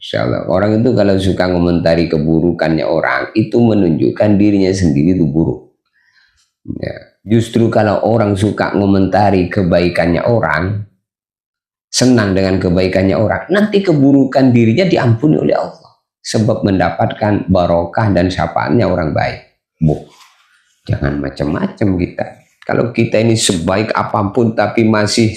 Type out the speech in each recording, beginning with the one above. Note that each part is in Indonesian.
Insya Allah. Orang itu kalau suka komentari keburukannya orang, itu menunjukkan dirinya sendiri itu buruk. Ya. Justru kalau orang suka komentari kebaikannya orang, senang dengan kebaikannya orang, nanti keburukan dirinya diampuni oleh Allah. Sebab mendapatkan barokah dan syafaatnya orang baik. Jangan macam-macam kita. Kalau kita ini sebaik apapun tapi masih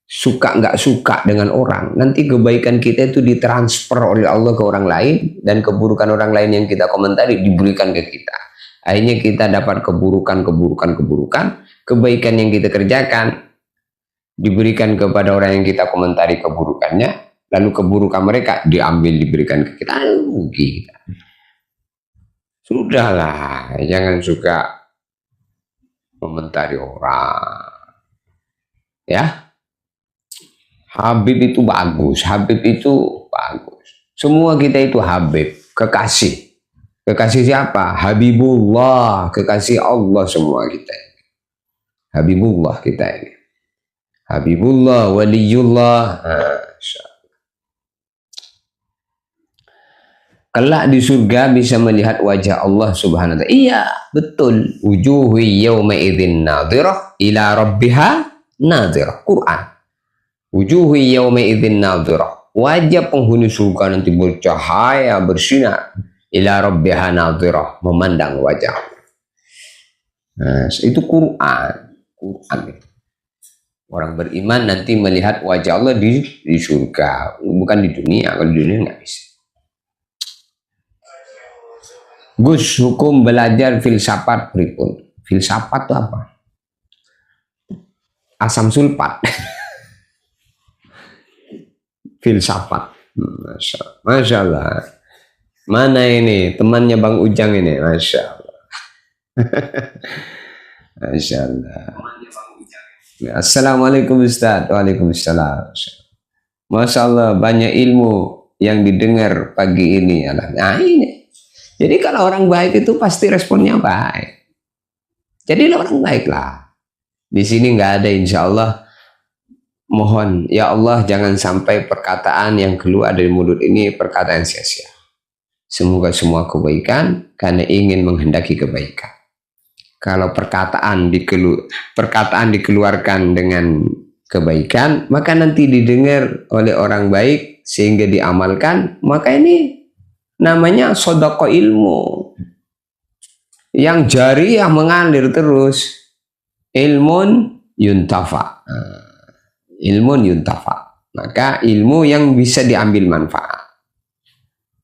suka nggak suka dengan orang, nanti kebaikan kita itu ditransfer oleh Allah ke orang lain, dan keburukan orang lain yang kita komentari diberikan ke kita. Akhirnya kita dapat keburukan, kebaikan yang kita kerjakan diberikan kepada orang yang kita komentari keburukannya, lalu keburukan mereka diambil diberikan ke kita. Kita. Sudahlah, jangan suka komentari orang. Ya. Habib itu bagus, Semua kita itu Habib, kekasih. Kekasih siapa? Habibullah, kekasih Allah semua kita ini. Habibullah kita ini. Habibullah, waliyullah. Kelak di surga bisa melihat wajah Allah subhanahu wa ta'ala. Iya, betul. Wujuhu yawma idzin nadhirah ila rabbiha nadhirah. Quran. Wujuhu yawma idzin nadhirah. Wajah penghuni surga nanti bercahaya, bersinar. Ila rabbiha nadhirah, memandang wajah. Nah, itu Quran. Quran itu. Orang beriman nanti melihat wajah Allah di surga, bukan di dunia. Kalau di dunia nggak bisa. Gus, hukum belajar filsafat pripun? Filsafat itu apa? Asam sulfat. Filsafat. Masya Allah. Mana ini temannya Bang Ujang ini? Masya Allah. Masya Allah. Assalamualaikum Ustaz. Waalaikumsalam. Masya Allah, banyak ilmu yang didengar pagi ini. Nah ini. Jadi kalau orang baik itu pasti responnya baik. Jadi orang baiklah. Di sini nggak ada, insya Allah. Mohon ya Allah jangan sampai perkataan yang keluar dari mulut ini perkataan sia-sia. Semoga semua kebaikan karena ingin menghendaki kebaikan. Kalau perkataan dikeluarkan dengan kebaikan, maka nanti didengar oleh orang baik sehingga diamalkan, maka ini namanya sodako ilmu. Yang jariah mengalir terus. Ilmun yuntafa. Ilmun yuntafa, maka ilmu yang bisa diambil manfaat.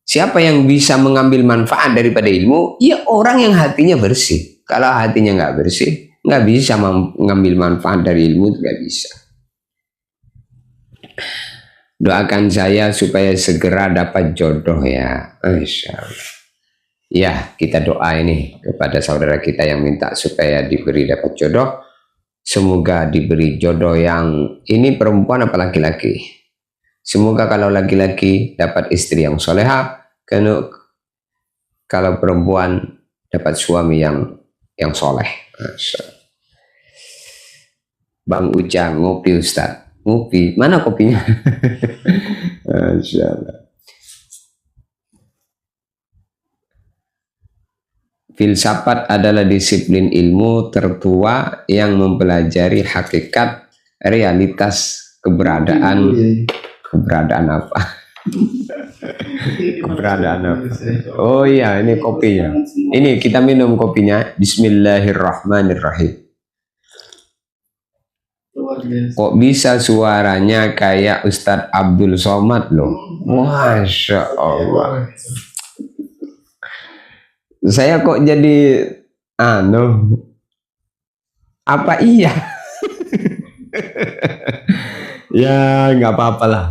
Siapa yang bisa mengambil manfaat daripada ilmu? Ya orang yang hatinya bersih. Kalau hatinya nggak bersih, nggak bisa mengambil manfaat dari ilmu, nggak bisa. Doakan saya supaya segera dapat jodoh ya, Insya Allah. Ya, kita doa ini kepada saudara kita yang minta supaya diberi dapat jodoh. Semoga diberi jodoh yang ini perempuan apa laki-laki. Semoga kalau laki-laki dapat istri yang soleha, kalau perempuan dapat suami yang soleh. Bang Ujang ngopi Ustaz. Ngopi, mana kopinya? Masya Allah. Filsafat adalah disiplin ilmu tertua yang mempelajari hakikat realitas keberadaan apa? Keberadaan apa? Oh iya, ini kopinya. Ini kita minum kopinya. Bismillahirrahmanirrahim. Kok bisa suaranya kayak Ustadz Abdul Somad loh? Masya Allah. Saya kok jadi apa iya? Ya nggak apa-apa lah.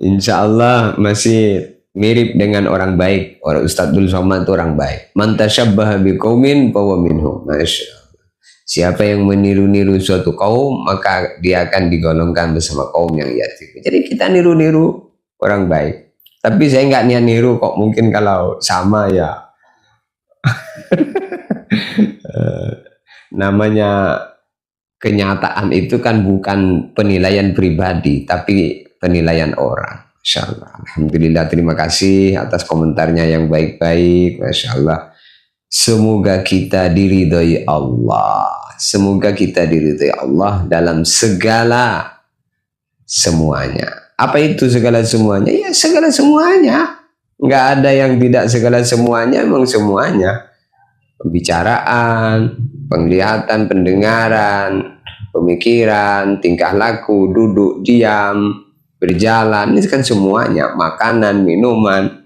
Insya Allah masih mirip dengan orang baik. Orang Ustadz Abdul Somad itu orang baik. Man tasyabbaha biqaumin fahuwa minhum. Masya Allah. Siapa yang meniru-niru suatu kaum, maka dia akan digolongkan bersama kaum yang ia tiru. Jadi kita niru-niru orang baik. Tapi saya nggak niat niru kok. Mungkin kalau sama ya. Namanya kenyataan itu kan bukan penilaian pribadi, tapi penilaian orang. Masya Allah. Alhamdulillah, terima kasih atas komentarnya yang baik-baik. Masya Allah. Semoga kita diridhoi Allah. Semoga kita diridhoi Allah dalam segala semuanya. Apa itu segala semuanya? Ya segala semuanya. Nggak ada yang tidak segala semuanya, emang semuanya. Pembicaraan, penglihatan, pendengaran, pemikiran, tingkah laku, duduk, diam, berjalan, ini kan semuanya, makanan, minuman,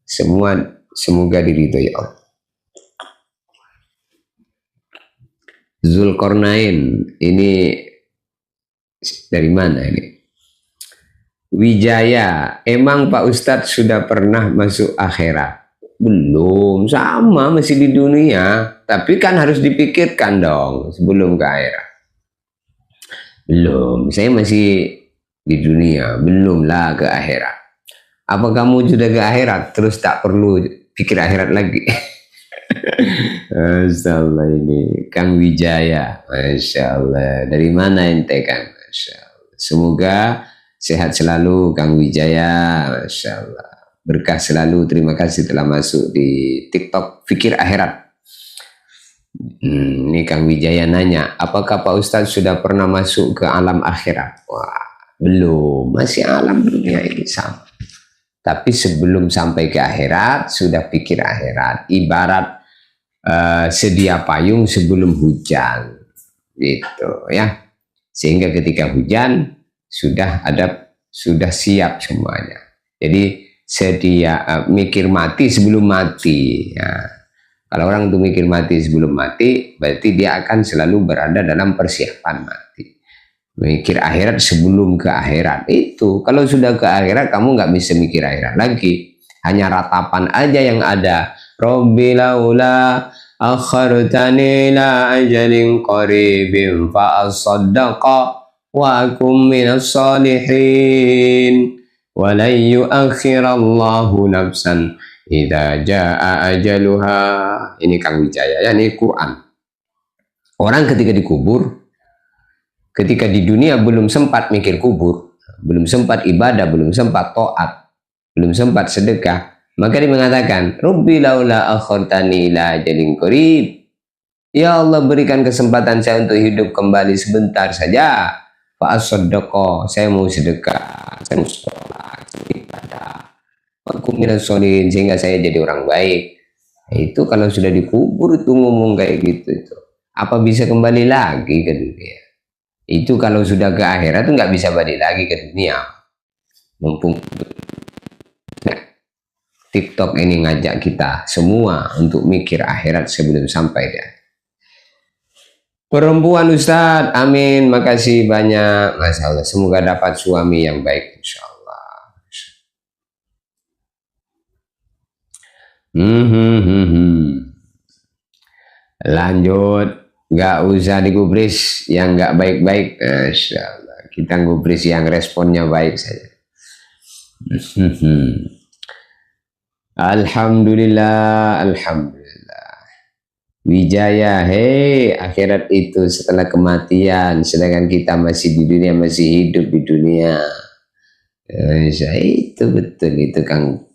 semua semoga diridhoi Allah. Zulkarnain, ini dari mana ini? Wijaya, emang Pak Ustadz sudah pernah masuk akhirat? Belum, sama masih di dunia, tapi kan harus dipikirkan dong sebelum ke akhirat. Belum, saya masih di dunia, belumlah ke akhirat. Apa kamu sudah ke akhirat terus tak perlu pikir akhirat lagi? Masya Allah, ini Kang Wijaya, Masya Allah, dari mana ente Kang? Masya Allah. Semoga sehat selalu Kang Wijaya, Masya Allah, berkah selalu. Terima kasih telah masuk di TikTok Fikir Akhirat. Ini Kang Wijaya nanya, apakah Pak Ustadz sudah pernah masuk ke alam akhirat? Wah, belum, masih alam dunia ini sama. Tapi sebelum sampai ke akhirat sudah pikir akhirat, ibarat sedia payung sebelum hujan, gitu ya. Sehingga ketika hujan sudah siap semuanya. Jadi sedia mikir mati sebelum mati. Ya. Kalau orang itu mikir mati sebelum mati, berarti dia akan selalu berada dalam persiapan mati. Mikir akhirat sebelum ke akhirat itu. Kalau sudah ke akhirat kamu nggak bisa mikir akhirat lagi. Hanya ratapan aja yang ada. Rabbi laula akhartani ila ajalin qaribin fa asaddaqa wa akum minas salihin wa lan yuakhirallahu nafsan idza jaa ajaluha. Ini Kang Wijaya ya, ini Quran. Orang ketika dikubur, ketika di dunia belum sempat mikir kubur, belum sempat ibadah, belum sempat taat, belum sempat sedekah, maka dia mengatakan, Rabbi laula akhartani ila ajalin qarib. Ya Allah, berikan kesempatan saya untuk hidup kembali sebentar saja. Fa asaddaqa, saya mau sedekah, saya mau sholat, saya mau ibadah. Aku minas sholihin, sehingga saya jadi orang baik. Itu kalau sudah dikubur itu ngomong kayak gitu itu. Apa bisa kembali lagi ke dunia? Itu kalau sudah ke akhirat itu nggak bisa balik lagi ke dunia. Mumpung TikTok ini ngajak kita semua untuk mikir akhirat sebelum sampai dia. Perempuan Ustadz, amin, makasih banyak. Masya Allah, semoga dapat suami yang baik, insya Allah. Lanjut, nggak usah digubris yang nggak baik-baik. Masya Allah, kita gubris yang responnya baik saja. Alhamdulillah, alhamdulillah. Wijaya, hei, akhirat itu setelah kematian, sedangkan kita masih di dunia, masih hidup di dunia. Itu betul itu Kang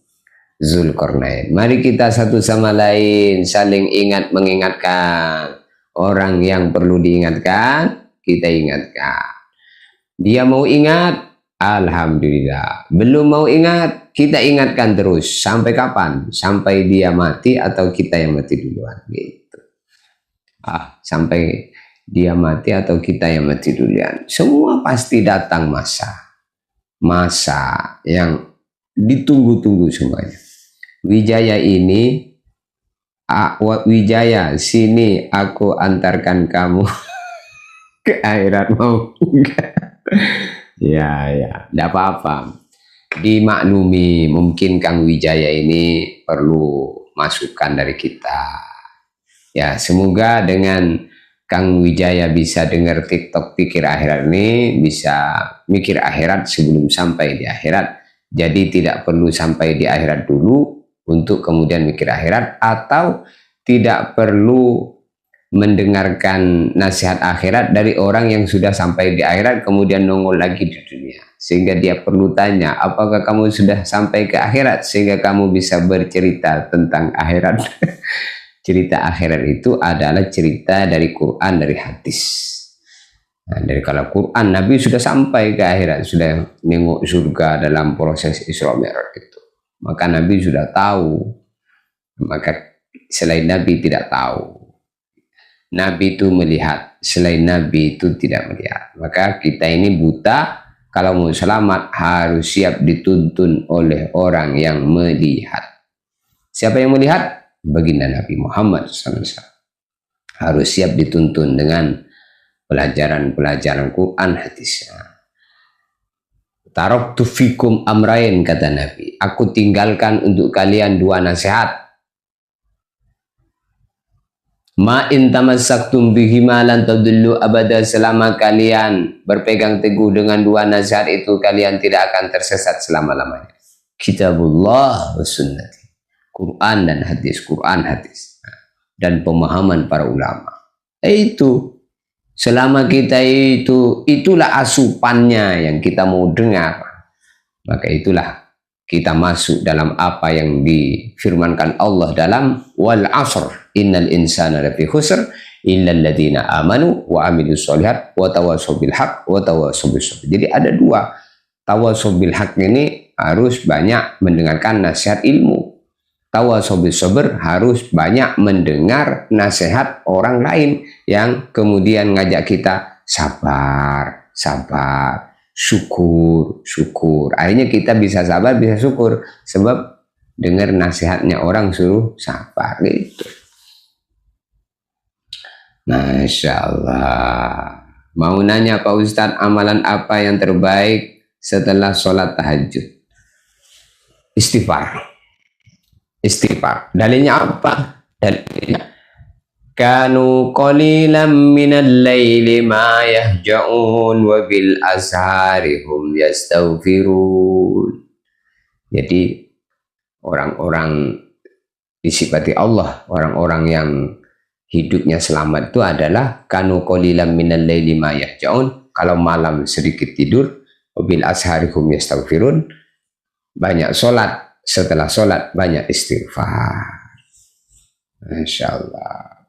Zulkarnain. Mari kita satu sama lain saling ingat mengingatkan. Orang yang perlu diingatkan, kita ingatkan. Dia mau ingat, alhamdulillah. Belum mau ingat, kita ingatkan terus. Sampai kapan? Sampai dia mati atau kita yang mati duluan. Gitu. Sampai dia mati atau kita yang mati duluan. Semua pasti datang masa yang ditunggu-tunggu semuanya. Wijaya ini, Wijaya, sini aku antarkan kamu ke akhirat, mau enggak? Ya, tidak apa-apa. Dimaklumi, mungkin Kang Wijaya ini perlu masukan dari kita. Ya, semoga dengan Kang Wijaya bisa dengar TikTok Pikir Akhirat ini, bisa mikir akhirat sebelum sampai di akhirat. Jadi tidak perlu sampai di akhirat dulu untuk kemudian mikir akhirat, atau tidak perlu mendengarkan nasihat akhirat dari orang yang sudah sampai di akhirat kemudian nongol lagi di dunia, sehingga dia perlu tanya, apakah kamu sudah sampai ke akhirat sehingga kamu bisa bercerita tentang akhirat. Cerita akhirat itu adalah cerita dari Quran, dari hadis. Nah, dari kalau Quran, Nabi sudah sampai ke akhirat, sudah nengok surga dalam proses Isra Mi'raj itu, maka Nabi sudah tahu. Maka selain Nabi tidak tahu. Nabi itu melihat, selain Nabi itu tidak melihat. Maka kita ini buta, kalau mau selamat harus siap dituntun oleh orang yang melihat. Siapa yang melihat? Baginda Nabi Muhammad SAW. Harus siap dituntun dengan pelajaran-pelajaran Quran, hadis. Taraktu fikum amrain, kata Nabi. Aku tinggalkan untuk kalian dua nasihat. Ma in tamassaktum bihima lan tadullu abada, selama kalian berpegang teguh dengan dua nasihat itu kalian tidak akan tersesat selama-lamanya. Kitabullah wa sunnati. Quran dan hadis, Quran hadis. Dan pemahaman para ulama. Itu selama kita itulah asupannya yang kita mau dengar. Maka itulah kita masuk dalam apa yang difirmankan Allah dalam wal asr innal insana lafi khusr illal ladzina amanu wa amilus sholihat wa tawassaw bil haq wa tawassaw bis sabr. Jadi ada dua. Tawassaw bil haq ini harus banyak mendengarkan nasihat ilmu. Tawassaw bis sabr harus banyak mendengar nasihat orang lain yang kemudian ngajak kita sabar, sabar, syukur, syukur. Akhirnya kita bisa sabar, bisa syukur sebab dengar nasihatnya orang suruh sabar gitu. Masya Allah. Mau nanya Pak Ustadz, amalan apa yang terbaik setelah sholat tahajud? Istighfar. Istighfar. Dalilnya apa? Dalilnya kanu qalilan minal laili ma yahja'un wa bil ashari hum yastaghfirun. Jadi orang-orang disifati Allah, orang-orang yang hidupnya selamat itu adalah kanu qalilan minal laili ma yahja'un, kalau malam sedikit tidur, wa bil ashari hum yastaghfirun, banyak sholat, setelah sholat banyak istighfar. Masya Allah.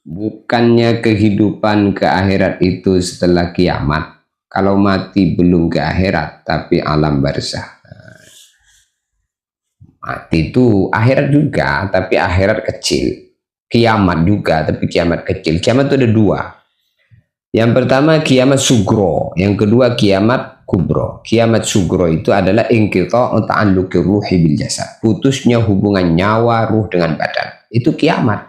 Bukannya kehidupan ke akhirat itu setelah kiamat, kalau mati belum ke akhirat tapi alam barzah. Mati itu akhirat juga tapi akhirat kecil, kiamat juga tapi kiamat kecil. Kiamat itu ada dua, yang pertama kiamat sugro, yang kedua kiamat kubro. Kiamat sugro itu adalah inqita'u ta'alluqi ruhi bil jasad, putusnya hubungan nyawa ruh dengan badan. Itu kiamat.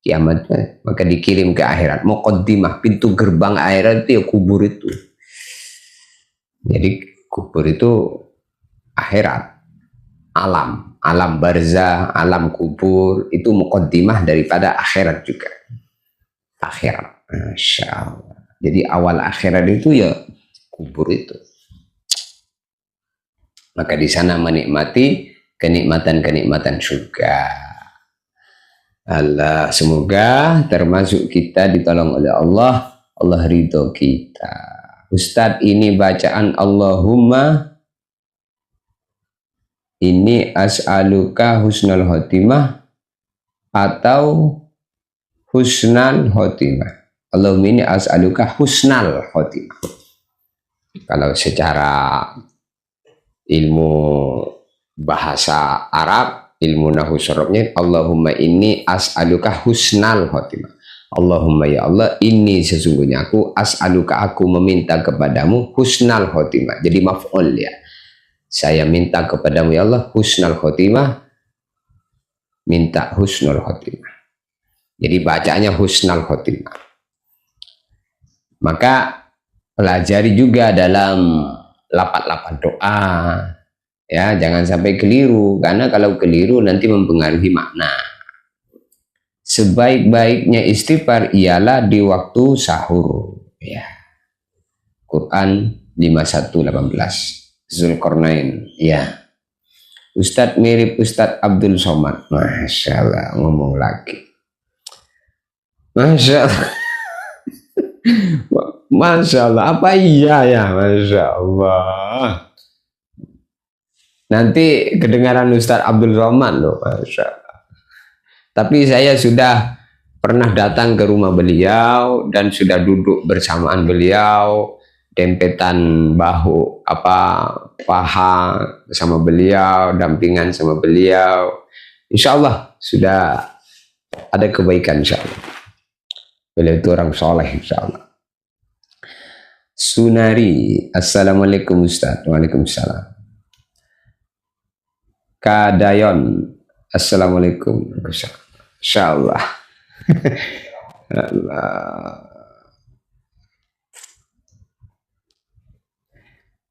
Kiamat maka dikirim ke akhirat. Muqaddimah, pintu gerbang akhirat itu ya kubur itu. Jadi kubur itu akhirat, alam barzah, alam kubur itu muqaddimah daripada akhirat juga. Akhirat, Masya Allah. Jadi awal akhirat itu ya kubur itu. Maka di sana menikmati kenikmatan-kenikmatan surga. Allah, semoga termasuk kita ditolong oleh Allah, Allah ridho kita. Ustadz, ini bacaan Allahumma ini as'aluka husnul khotimah atau husnal khotimah? Allahumma ini as'aluka husnal khotimah. Kalau secara ilmu bahasa Arab, ilmu nahwu syarabnya, Allahumma inni as'aluka husnal khotimah. Allahumma ya Allah, ini sesungguhnya aku as'aluka, aku meminta kepadamu husnal khotimah. Jadi maf'ul ya. Saya minta kepadamu ya Allah husnal khotimah, minta husnul khotimah. Jadi bacanya husnal khotimah. Maka pelajari juga dalam lapat-lapat doa, ya, jangan sampai keliru, karena kalau keliru nanti mempengaruhi makna. Sebaik-baiknya istighfar ialah di waktu sahur, ya. Quran 51:18, Zulkarnain, ya. Ustadz mirip Ustadz Abdul Somad, Masya Allah, ngomong lagi. Masya Allah. Masya Allah. Apa iya ya? Masya Allah. Nanti kedengaran Ustadz Abdul Rahman loh. Masya Allah. Tapi saya sudah pernah datang ke rumah beliau dan sudah duduk bersamaan beliau, dempetan bahu paha bersama beliau, dampingan sama beliau. Insya Allah sudah ada kebaikan, insya Allah. Beliau itu orang soleh, insya Allah. Sunari, assalamualaikum Ustaz. Waalaikumsalam. Kadayon, assalamualaikum. Insya Allah.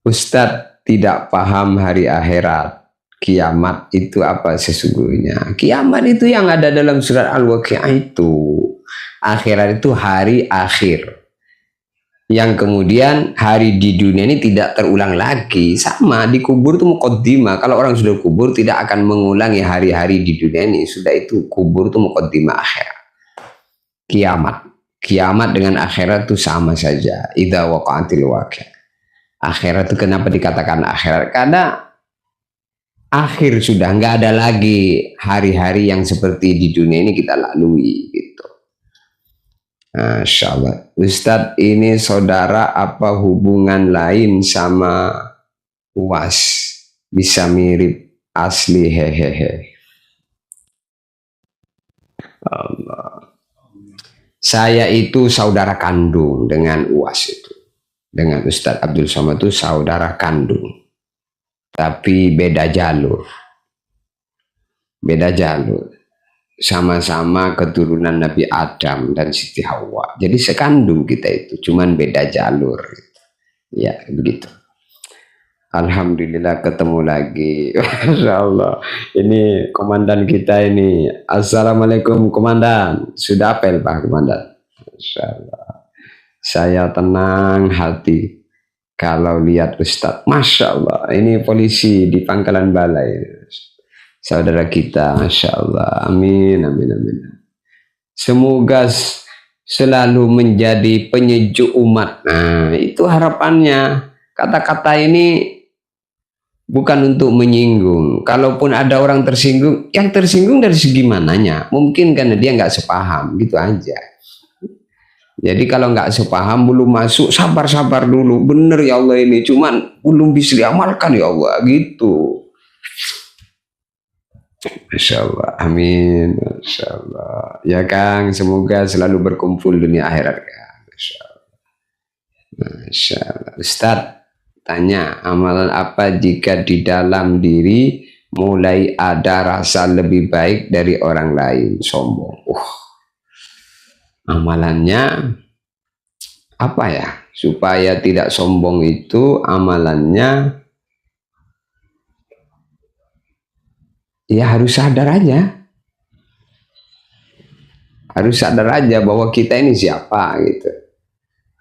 Ustadz tidak paham hari akhirat. Kiamat itu apa sesungguhnya? Kiamat itu yang ada dalam surat Al-Waqi'ah itu. Akhirat itu hari akhir. Yang kemudian hari di dunia ini tidak terulang lagi. Sama, di kubur itu muqaddimah. Kalau orang sudah kubur tidak akan mengulangi hari-hari di dunia ini. Sudah itu kubur itu muqaddimah akhirat. Kiamat dengan akhirat itu sama saja. Idza waqa'atil waqi'ah. Akhirat itu kenapa dikatakan akhirat? Karena akhir sudah, nggak ada lagi hari-hari yang seperti di dunia ini kita lalui gitu. Masya Allah. Ustadz, ini saudara apa hubungan lain sama UAS? Bisa mirip asli, hehehe. Allah. Saya itu saudara kandung dengan UAS itu. Dengan Ustadz Abdul Somad itu saudara kandung. Tapi beda jalur. Beda jalur. Sama-sama keturunan Nabi Adam dan Siti Hawa. Jadi sekandung kita itu. Cuman beda jalur. Ya begitu. Alhamdulillah ketemu lagi. Masya Allah. Ini komandan kita ini. Assalamualaikum komandan. Sudah apel Pak komandan. Masya Allah. Saya tenang hati kalau lihat Ustadz. Masya Allah, ini polisi di Pangkalan Balai. Saudara kita, Masya Allah. Amin, amin, amin. Semoga selalu menjadi penyejuk umat. Nah, itu harapannya. Kata-kata ini bukan untuk menyinggung. Kalaupun ada orang tersinggung, yang tersinggung dari segi mananya? Mungkin karena dia nggak sepaham, gitu aja. Jadi kalau nggak sepaham belum masuk, sabar-sabar dulu. Bener ya Allah ini, cuman belum bisa diamalkan ya Allah gitu. Masya Allah, amin. Masya Allah. Ya Kang, semoga selalu berkumpul dunia akhirat Kang. Masya Allah. Masya Allah. Ustadz tanya, amalan apa jika di dalam diri mulai ada rasa lebih baik dari orang lain? Sombong. Amalannya apa ya? Supaya tidak sombong itu amalannya ya harus sadar aja. Harus sadar aja bahwa kita ini siapa gitu.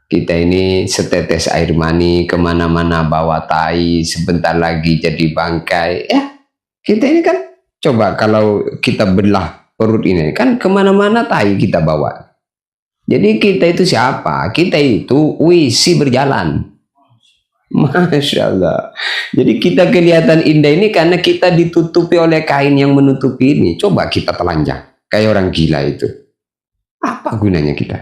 Kita ini setetes air mani, kemana-mana bawa tai, sebentar lagi jadi bangkai. Ya, kita ini kan coba kalau kita belah perut ini kan kemana-mana tai kita bawa. Jadi kita itu siapa? Kita itu wisi berjalan. Masya Allah. Jadi kita kelihatan indah ini karena kita ditutupi oleh kain yang menutupi ini. Coba kita telanjang. Kayak orang gila itu. Apa gunanya kita?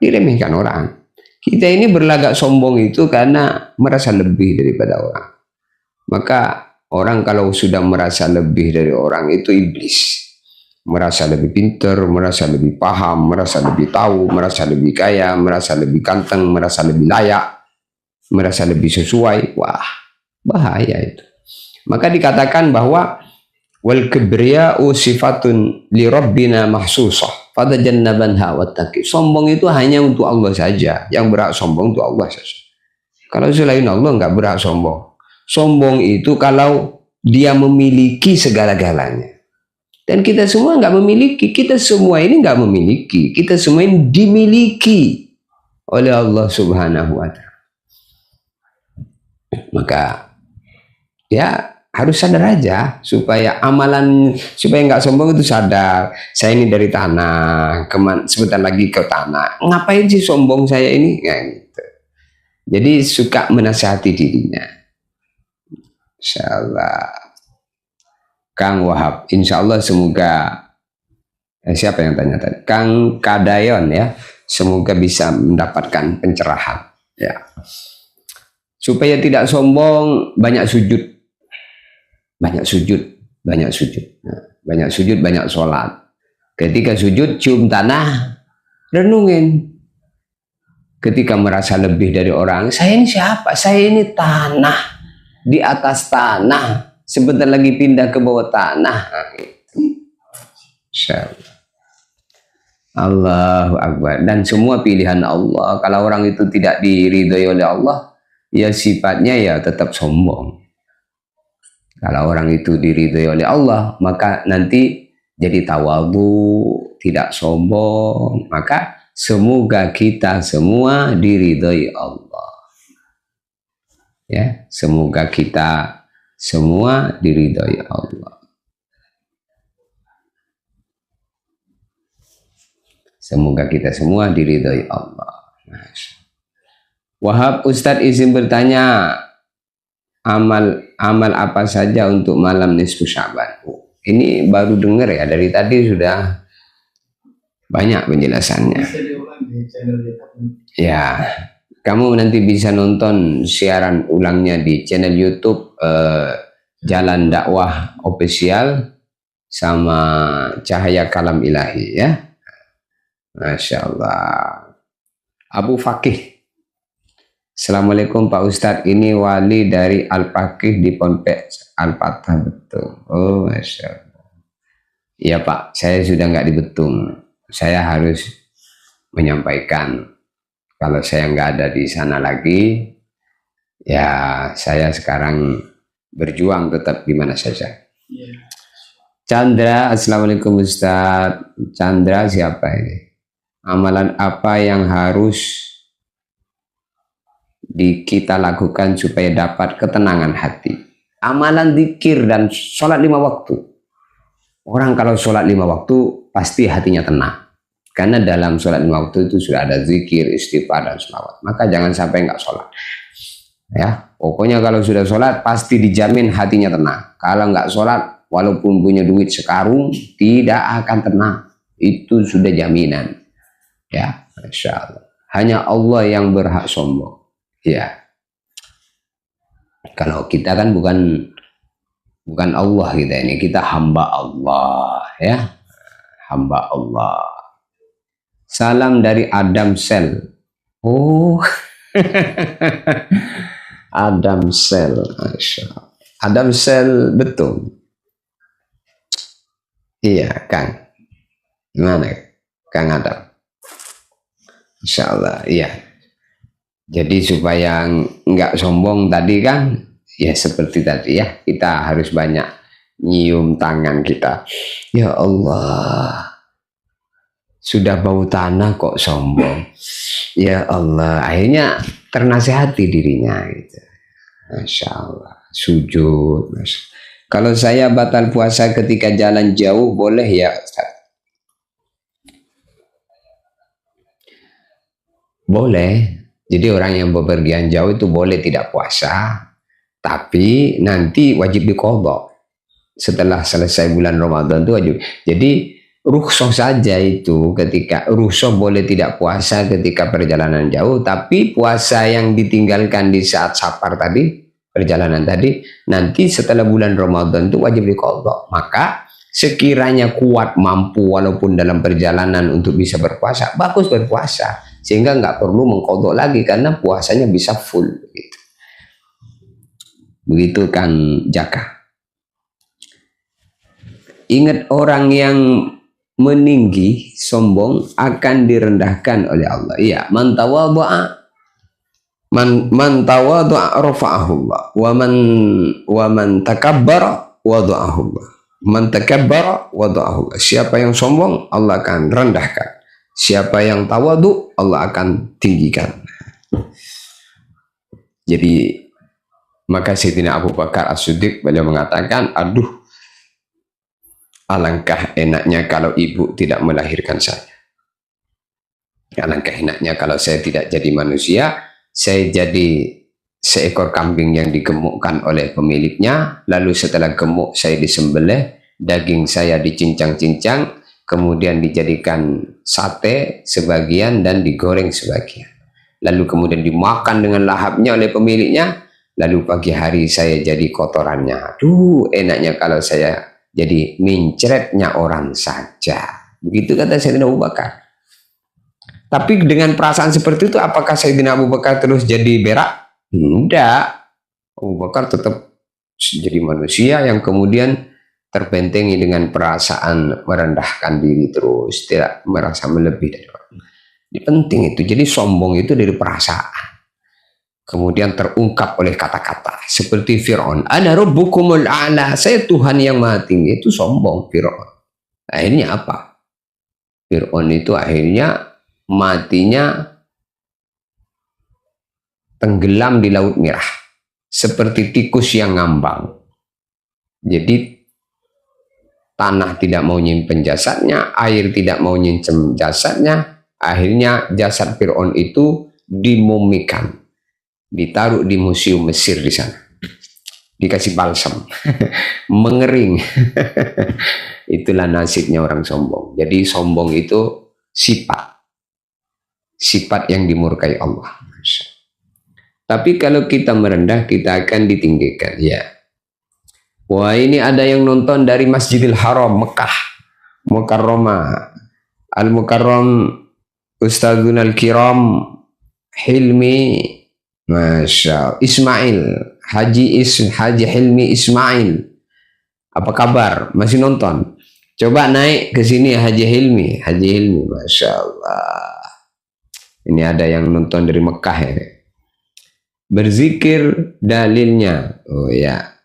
Diremehkan orang. Kita ini berlagak sombong itu karena merasa lebih daripada orang. Maka orang kalau sudah merasa lebih dari orang itu iblis. Merasa lebih pintar, merasa lebih paham, merasa lebih tahu, merasa lebih kaya, merasa lebih ganteng, merasa lebih layak, merasa lebih sesuai. Wah, bahaya itu. Maka dikatakan bahwa wal kibriya'u sifatun li rabbina mahsusah fadajannabanha wattaqi. Sombong itu hanya untuk Allah saja. Yang berhak sombong untuk Allah saja. Kalau selain Allah nggak berhak sombong. Sombong itu kalau dia memiliki segala-galanya. Dan kita semua nggak memiliki, kita semua ini nggak memiliki, kita semua ini dimiliki oleh Allah Subhanahu wa Ta'ala. Maka ya harus sadar aja supaya supaya nggak sombong itu sadar. Saya ini dari tanah, sebentar lagi ke tanah. Ngapain sih sombong saya ini? Ya, gitu. Jadi suka menasihati dirinya. Insyaallah. Kang Wahab, insyaallah semoga siapa yang tanya tadi? Kang Kadayon ya, semoga bisa mendapatkan pencerahan. Ya. Supaya tidak sombong, banyak sujud, banyak sujud, banyak sujud, banyak sujud, banyak sholat. Ketika sujud, cium tanah, renungin. Ketika merasa lebih dari orang, saya ini siapa? Saya ini tanah, di atas tanah, sebentar lagi pindah ke bawah tanah. Allahu Akbar. Dan semua pilihan Allah. Kalau orang itu tidak diridhoi oleh Allah, ya sifatnya ya tetap sombong. Kalau orang itu diridhoi oleh Allah, maka nanti jadi tawadhu, tidak sombong. Maka semoga kita semua diridhoi Allah. Ya, semoga kita semua diridhoi Allah. Semoga kita semua diridhoi Allah. Wahab, Ustadz izin bertanya, amal apa saja untuk malam nisfu Sya'ban? Ini baru dengar ya, dari tadi sudah banyak penjelasannya. Ya, kamu nanti bisa nonton siaran ulangnya di channel YouTube Jalan Dakwah Official sama Cahaya Kalam Ilahi ya. Masya Allah. Abu Fakih, Assalamualaikum Pak Ustadz, ini wali dari Al-Fakih di Ponpes Al-Fatah, betul? Oh Masya Allah. Iya Pak, saya sudah nggak di Betung. Saya harus menyampaikan, kalau saya nggak ada di sana lagi, ya saya sekarang berjuang tetap di mana saja. Chandra, Assalamualaikum Ustadz. Chandra siapa ini? Amalan apa yang harus kita lakukan supaya dapat ketenangan hati? Amalan zikir dan sholat 5 waktu. Orang kalau sholat 5 waktu pasti hatinya tenang. Karena dalam sholat 5 waktu itu sudah ada zikir, istighfar, dan sholawat. Maka jangan sampai nggak sholat. Ya, pokoknya kalau sudah sholat pasti dijamin hatinya tenang. Kalau nggak sholat, walaupun punya duit sekarung, tidak akan tenang. Itu sudah jaminan. Ya, Masya Allah. Hanya Allah yang berhak sombong. Ya. Kalau kita kan bukan Allah kita ini, kita hamba Allah ya. Hamba Allah. Salam dari Adam Sel. Oh. Adam Sel. Masya Allah. Adam Sel betul. Iya, Kang. Gimana Kang Adam? Insya Allah, iya. Jadi supaya nggak sombong tadi kan, ya seperti tadi ya, kita harus banyak nyium tangan kita. Ya Allah, sudah bau tanah kok sombong. Ya Allah, akhirnya ternasihati dirinya. Gitu. Masya Allah, sujud. Masya. Kalau saya batal puasa ketika jalan jauh, boleh ya Ustaz? Boleh. Jadi orang yang bepergian jauh itu boleh tidak puasa, tapi nanti wajib diqadha. Setelah selesai bulan Ramadan itu wajib. Jadi rukhsah saja itu, ketika rukhsah boleh tidak puasa ketika perjalanan jauh, tapi puasa yang ditinggalkan di saat safar tadi, perjalanan tadi, nanti setelah bulan Ramadan itu wajib diqadha. Maka sekiranya kuat mampu walaupun dalam perjalanan untuk bisa berpuasa, bagus berpuasa. Sehingga nggak perlu mengkodok lagi karena puasanya bisa full. Begitu kan Jaka. Ingat, orang yang meninggi, sombong akan direndahkan oleh Allah. Iya, man tawadhu'a rafa'ahu Allah, wa man takabbara wada'ahu Allah. Man takabbara wada'ahu Allah. Siapa yang sombong, Allah akan rendahkan. Siapa yang tawadu, Allah akan tinggikan. Jadi Maka Sayyidina Abu Bakar As-Siddiq beliau mengatakan, aduh, alangkah enaknya kalau ibu tidak melahirkan saya. Alangkah enaknya kalau saya tidak jadi manusia, saya jadi seekor kambing yang digemukkan oleh pemiliknya, lalu setelah gemuk saya disembelih, daging saya dicincang-cincang, kemudian dijadikan sate sebagian dan digoreng sebagian. Lalu kemudian dimakan dengan lahapnya oleh pemiliknya, lalu pagi hari saya jadi kotorannya. Aduh, enaknya kalau saya jadi mincretnya orang saja. Begitu kata Sayyidina Abu Bakar. Tapi dengan perasaan seperti itu, apakah Sayyidina Abu Bakar terus jadi berak? Tidak. Abu Bakar tetap jadi manusia yang kemudian terbentengi dengan perasaan merendahkan diri terus, tidak merasa melebih dari orang. Ini penting itu. Jadi sombong itu dari perasaan. Kemudian terungkap oleh kata-kata seperti Fir'aun, ana rabbukumul a'la, saya Tuhan yang maha tinggi. Itu sombong Fir'aun. Akhirnya apa? Fir'aun itu akhirnya matinya tenggelam di Laut Merah seperti tikus yang ngambang. Jadi tanah tidak mau nyimpen jasadnya, air tidak mau nyimpen jasadnya. Akhirnya jasad Fir'aun itu dimumikan, ditaruh di museum Mesir di sana, dikasih balsam, mengering. Itulah nasibnya orang sombong. Jadi sombong itu sifat yang dimurkai Allah. Tapi kalau kita merendah, kita akan ditinggikan. Ya. Wah, ini ada yang nonton dari Masjidil Haram Mekah Mukarramah, Al-Mukarram, Ustadzun Al-Kiram Hilmi, Masya Ismail, Haji Hilmi Ismail. Apa kabar? Masih nonton? Coba naik ke sini Haji Hilmi, Masya Allah. Ini ada yang nonton dari Mekah ya. Berzikir dalilnya. Oh ya.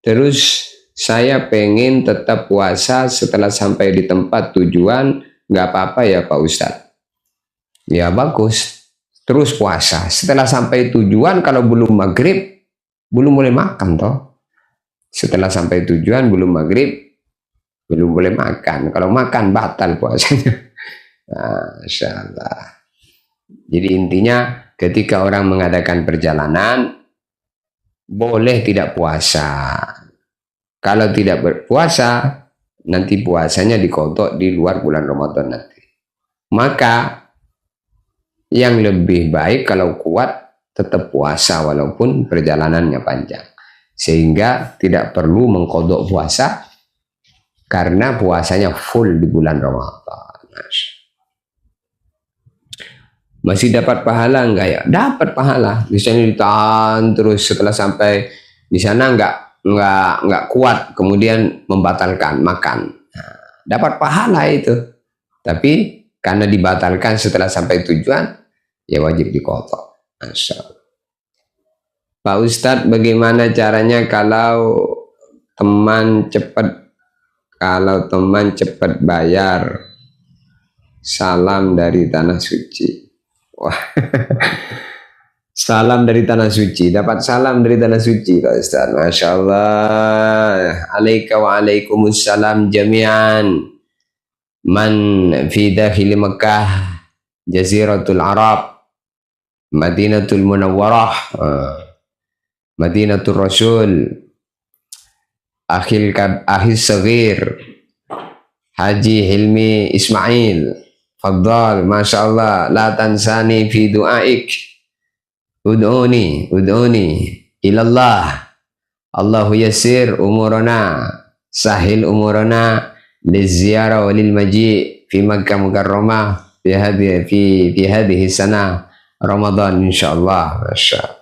Terus saya pengen tetap puasa setelah sampai di tempat tujuan, nggak apa-apa ya Pak Ustadz? Ya bagus. Terus puasa. Setelah sampai tujuan, kalau belum maghrib, belum boleh makan toh. Setelah sampai tujuan belum maghrib, belum boleh makan. Kalau makan batal puasanya. Masya Allah. Jadi intinya ketika orang mengadakan perjalanan, boleh tidak puasa. Kalau tidak berpuasa, nanti puasanya dikodok di luar bulan Ramadan nanti. Maka yang lebih baik kalau kuat tetap puasa walaupun perjalanannya panjang. Sehingga tidak perlu mengkodok puasa karena puasanya full di bulan Ramadan. Masih dapat pahala enggak ya? Dapat pahala. Misalnya ditahan terus setelah sampai di sana enggak kuat, kemudian membatalkan makan. Nah, dapat pahala itu. Tapi karena dibatalkan setelah sampai tujuan, ya wajib dikodok. Masya Allah. Pak Ustadz, bagaimana caranya kalau teman cepat bayar? Salam dari Tanah Suci. Wah, salam dari Tanah Suci. Dapat salam dari Tanah Suci Pak Ustadz. Masya Allah. Alaika wa alaikumussalam jami'an. Man fi dakhili Makkah, Jaziratul Arab, Madinatul Munawwarah, Madinatul Rasul, Akhil Saghir, Haji Hilmi Ismail. Fadal, Masya Allah. La tansani fi du'aik. Ud'uni ilallah. Allahu yasir umurana, sahil umurana, lizziarah walil maji' fi Makkah Mukarramah fi hadhihi sana Ramadan insyaallah. Masya Allah.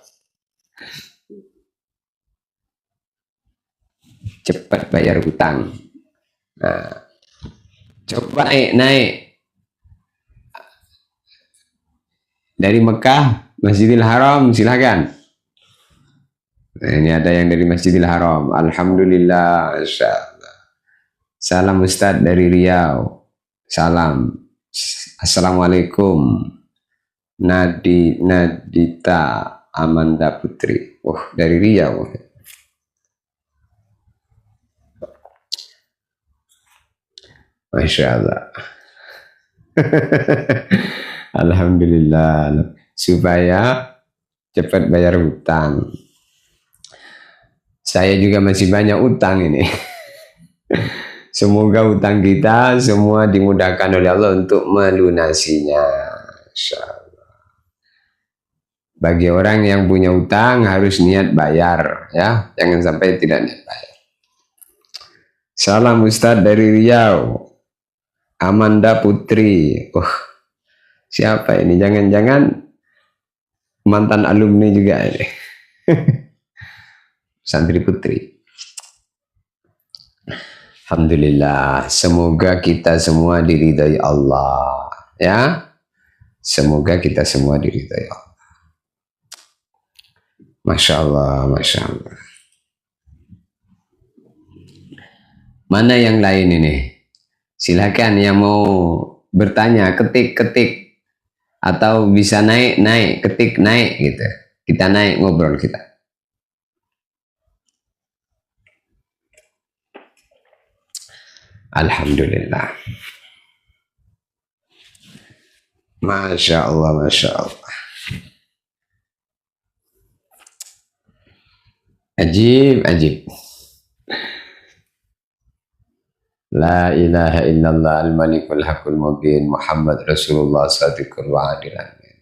Cepat bayar hutang. Nah, coba naik dari Mekah, Masjidil Haram, silakan. Nah, ini ada yang dari Masjidil Haram. Alhamdulillah, Masya Allah. Salam Ustadz dari Riau. Salam. Assalamualaikum. Nadita Amanda Putri. Dari Riau. Masya Allah. Alhamdulillah. Supaya cepat bayar hutang. Saya juga masih banyak utang ini. Semoga utang kita semua dimudahkan oleh Allah untuk melunasinya. Insya Allah. Bagi orang yang punya utang harus niat bayar, ya, jangan sampai tidak niat bayar. Salam Ustadz dari Riau, Amanda Putri. Siapa ini? Jangan-jangan mantan alumni juga ini. Santri Putri. Alhamdulillah, semoga kita semua diridhai Allah, ya. Semoga kita semua diridhai Allah. Masya Allah, Masya Allah. Mana yang lain ini? Silakan yang mau bertanya, ketik atau bisa naik, ketik naik gitu. Kita naik ngobrol kita. Alhamdulillah. Masya Allah, Masya Allah. Ajib. La ilaha illallah al-malikul haqqul mubin Muhammad Rasulullah sadiqul wa'adil amin.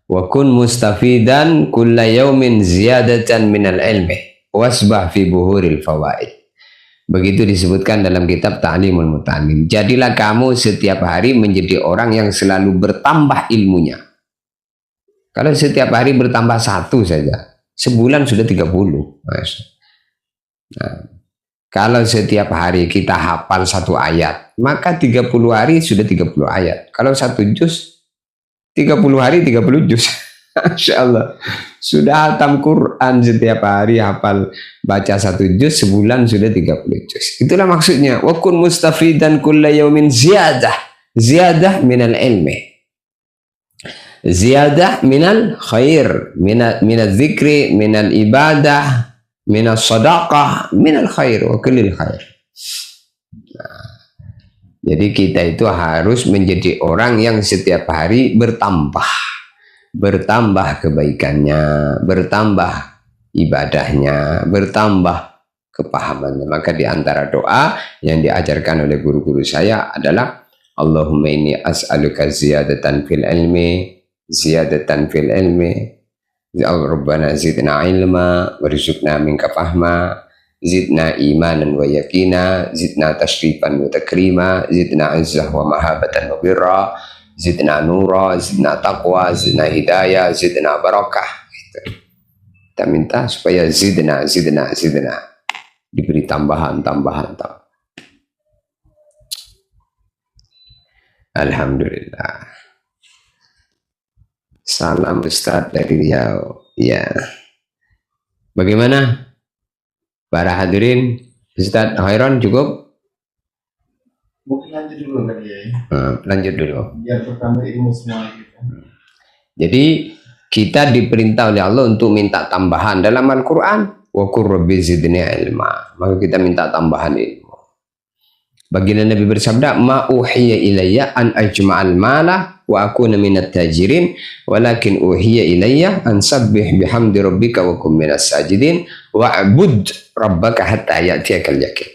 Wa kun mustafidan kulla yaumin ziyadatan minal ilmi wasbah fi buhuril fawaid. Begitu disebutkan dalam kitab Ta'limul Muta'allim. Jadilah kamu setiap hari menjadi orang yang selalu bertambah ilmunya. Kalau setiap hari bertambah 1 saja, sebulan sudah 30. Nah, kalau setiap hari kita hafal 1 ayat, maka 30 hari sudah 30 ayat. Kalau 1 juz, 30 hari 30 juz. Masya Allah. Sudah hatam Quran setiap hari, hafal baca 1 juz, sebulan sudah 30 juz. Itulah maksudnya. Wa kun mustafidan kulla yaumin ziyadah minal ilmi. Ziyadah minal khair, minal zikri, minal ibadah, minal sadaqah, minal khair, wa kullil khair. Nah, jadi kita itu harus menjadi orang yang setiap hari bertambah kebaikannya, bertambah ibadahnya, bertambah kepahamannya. Maka di antara doa yang diajarkan oleh guru-guru saya adalah Allahumma inni as'aluka ziyadatan fil ilmi, Rabbana zidna ilma warzuqna minka fahma, zidna imanan wa yakina, zidna tashrifan wa takrima, zidna izzah wa mahabatan wa birra, zidna nura, zidna taqwa, zidna hidayah, zidna barakah. Gitu. Kita minta supaya zidna diberi tambahan. Alhamdulillah. Salam Ustadz dari Riau. Ya. Bagaimana para hadirin? Ustadz Khairon cukup? Mungkin lanjut dulu kali ya. Lanjut dulu. Biar pertama ilmu semua kita. Jadi kita diperintah oleh Allah untuk minta tambahan dalam Al-Quran. Wa qur rabbi zidni ilma. Maka kita minta tambahan ilmu. Baginda Nabi bersabda, ma uhiya ilayya an ajma'al mala wa akuna minat tajirin walakin uhiya ilayya an sabbih bihamdi rabbika wa kum minas sajidin wa'bud rabbaka hatta ya'tiyakal yakin.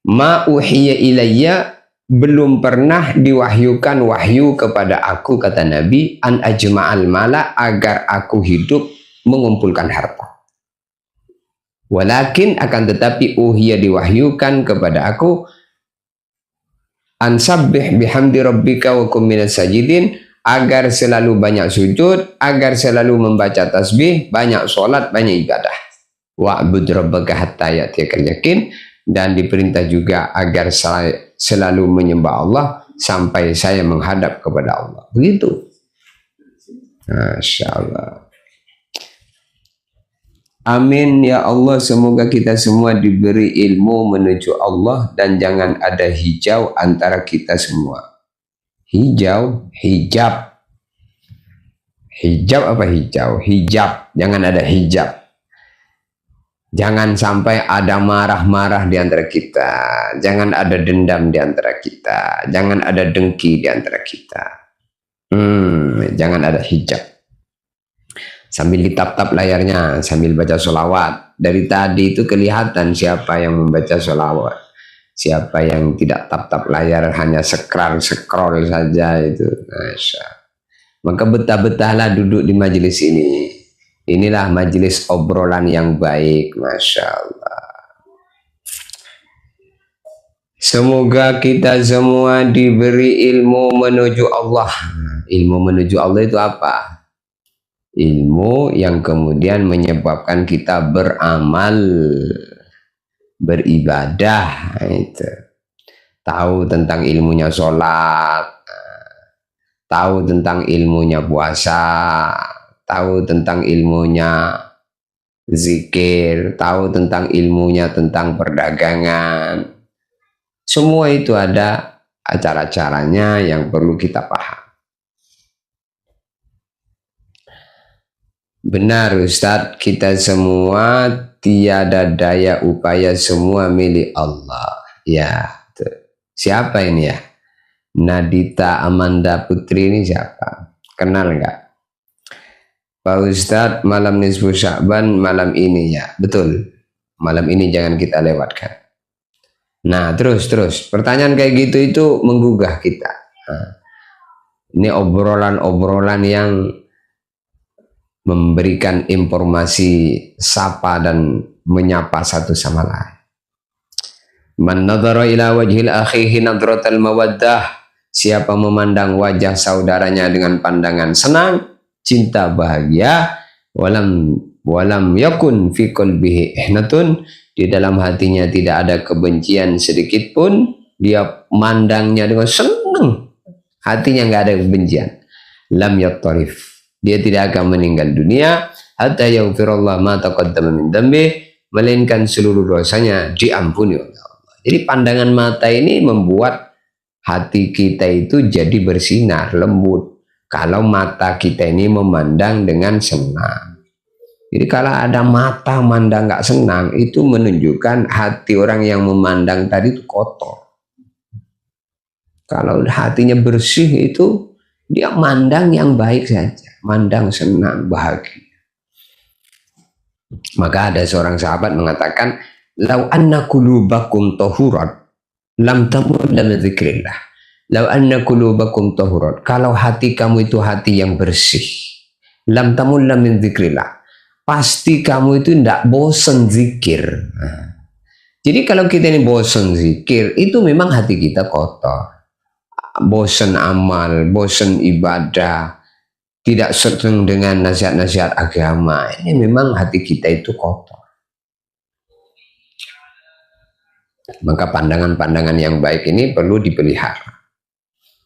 Ma uhiya ilayya, belum pernah diwahyukan wahyu kepada aku, kata Nabi, an ajma'al mala, agar aku hidup mengumpulkan harta. Walakin, akan tetapi, uhiya, diwahyukan kepada aku, ansabbih bihamdi rabbika wa kum minas sajidin, agar selalu banyak sujud, agar selalu membaca tasbih, banyak sholat, banyak ibadah. Wa'bud rabbaka hatta ya'tiyakal yakin, dan diperintah juga agar selalu menyembah Allah sampai saya menghadap kepada Allah. Begitu. Masya Allah. Amin ya Allah, semoga kita semua diberi ilmu menuju Allah dan jangan ada hijau antara kita semua. Hijau, hijab. Hijab apa hijau? Hijab, jangan ada hijab. Jangan sampai ada marah-marah di antara kita. Jangan ada dendam di antara kita. Jangan ada dengki di antara kita. Jangan ada hijab. Sambil ditap-tap layarnya, sambil baca sholawat. Dari tadi itu kelihatan siapa yang membaca sholawat. Siapa yang tidak tap-tap layar, hanya scroll saja itu. Masya. Maka betah-betahlah duduk di majelis ini. Inilah majelis obrolan yang baik, Masya Allah. Semoga kita semua diberi ilmu menuju Allah. Ilmu menuju Allah itu apa? Ilmu yang kemudian menyebabkan kita beramal, beribadah. Itu. Tahu tentang ilmunya sholat, tahu tentang ilmunya puasa, tahu tentang ilmunya zikir, tahu tentang ilmunya tentang perdagangan. Semua itu ada acara-acaranya yang perlu kita paham. Benar Ustadz, kita semua tiada daya upaya, semua milik Allah. Ya, tuh. Siapa ini ya? Nadita Amanda Putri ini siapa? Kenal nggak? Pak Ustadz, malam nisfu Sya'ban malam ini ya. Betul. Malam ini jangan kita lewatkan. Nah, terus. Pertanyaan kayak gitu itu menggugah kita. Nah, ini obrolan-obrolan yang memberikan informasi, sapa dan menyapa satu sama lain. Man nadhara ila wajhil akhihi nadratal mawaddah. Siapa memandang wajah saudaranya dengan pandangan senang, cinta, bahagia, walam yakun fi qalbihi ihnatun, di dalam hatinya tidak ada kebencian sedikit pun, dia mandangnya dengan senang, hatinya nggak ada kebencian. Lam yattarif, dia tidak akan meninggal dunia hatta yaghfirallahu ma taqaddama min dambi, melainkan seluruh dosanya diampuni oleh Allah. Jadi pandangan mata ini membuat hati kita itu jadi bersinar, lembut. Kalau mata kita ini memandang dengan senang. Jadi kalau ada mata mandang nggak senang, itu menunjukkan hati orang yang memandang tadi itu kotor. Kalau hatinya bersih itu dia mandang yang baik saja, mandang senang, bahagia. Maka ada seorang sahabat mengatakan, "Lau anna qulubakum tahurat lam tamut min dzikrillah." Lau anna qulubakum tahurat, kalau hati kamu itu hati yang bersih, lam tamut min dzikrillah, pasti kamu itu tidak bosan zikir. Nah, jadi kalau kita ini bosan zikir, itu memang hati kita kotor. Bosan amal, bosan ibadah, tidak senang dengan nasihat-nasihat agama, ini memang hati kita itu kotor. Maka pandangan-pandangan yang baik ini perlu dipelihara.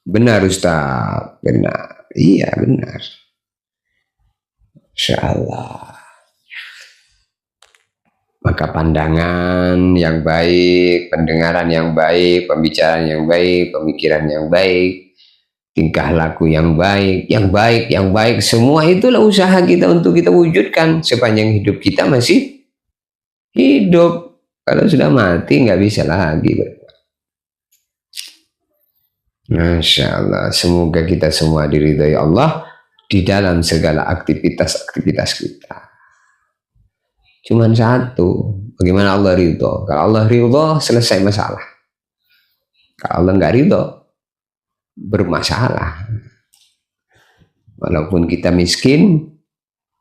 Benar Ustaz, benar. Iya benar. Insyaallah. Maka pandangan yang baik, pendengaran yang baik, pembicaraan yang baik, pemikiran yang baik, tingkah laku yang baik, semua itulah usaha kita untuk kita wujudkan sepanjang hidup kita masih hidup. Kalau sudah mati nggak bisa lagi. Masya Allah, semoga kita semua diridhai Allah di dalam segala aktivitas kita. Cuman satu, bagaimana Allah ridho? Kalau Allah ridho, selesai masalah. Kalau Allah nggak ridho, bermasalah. Walaupun kita miskin,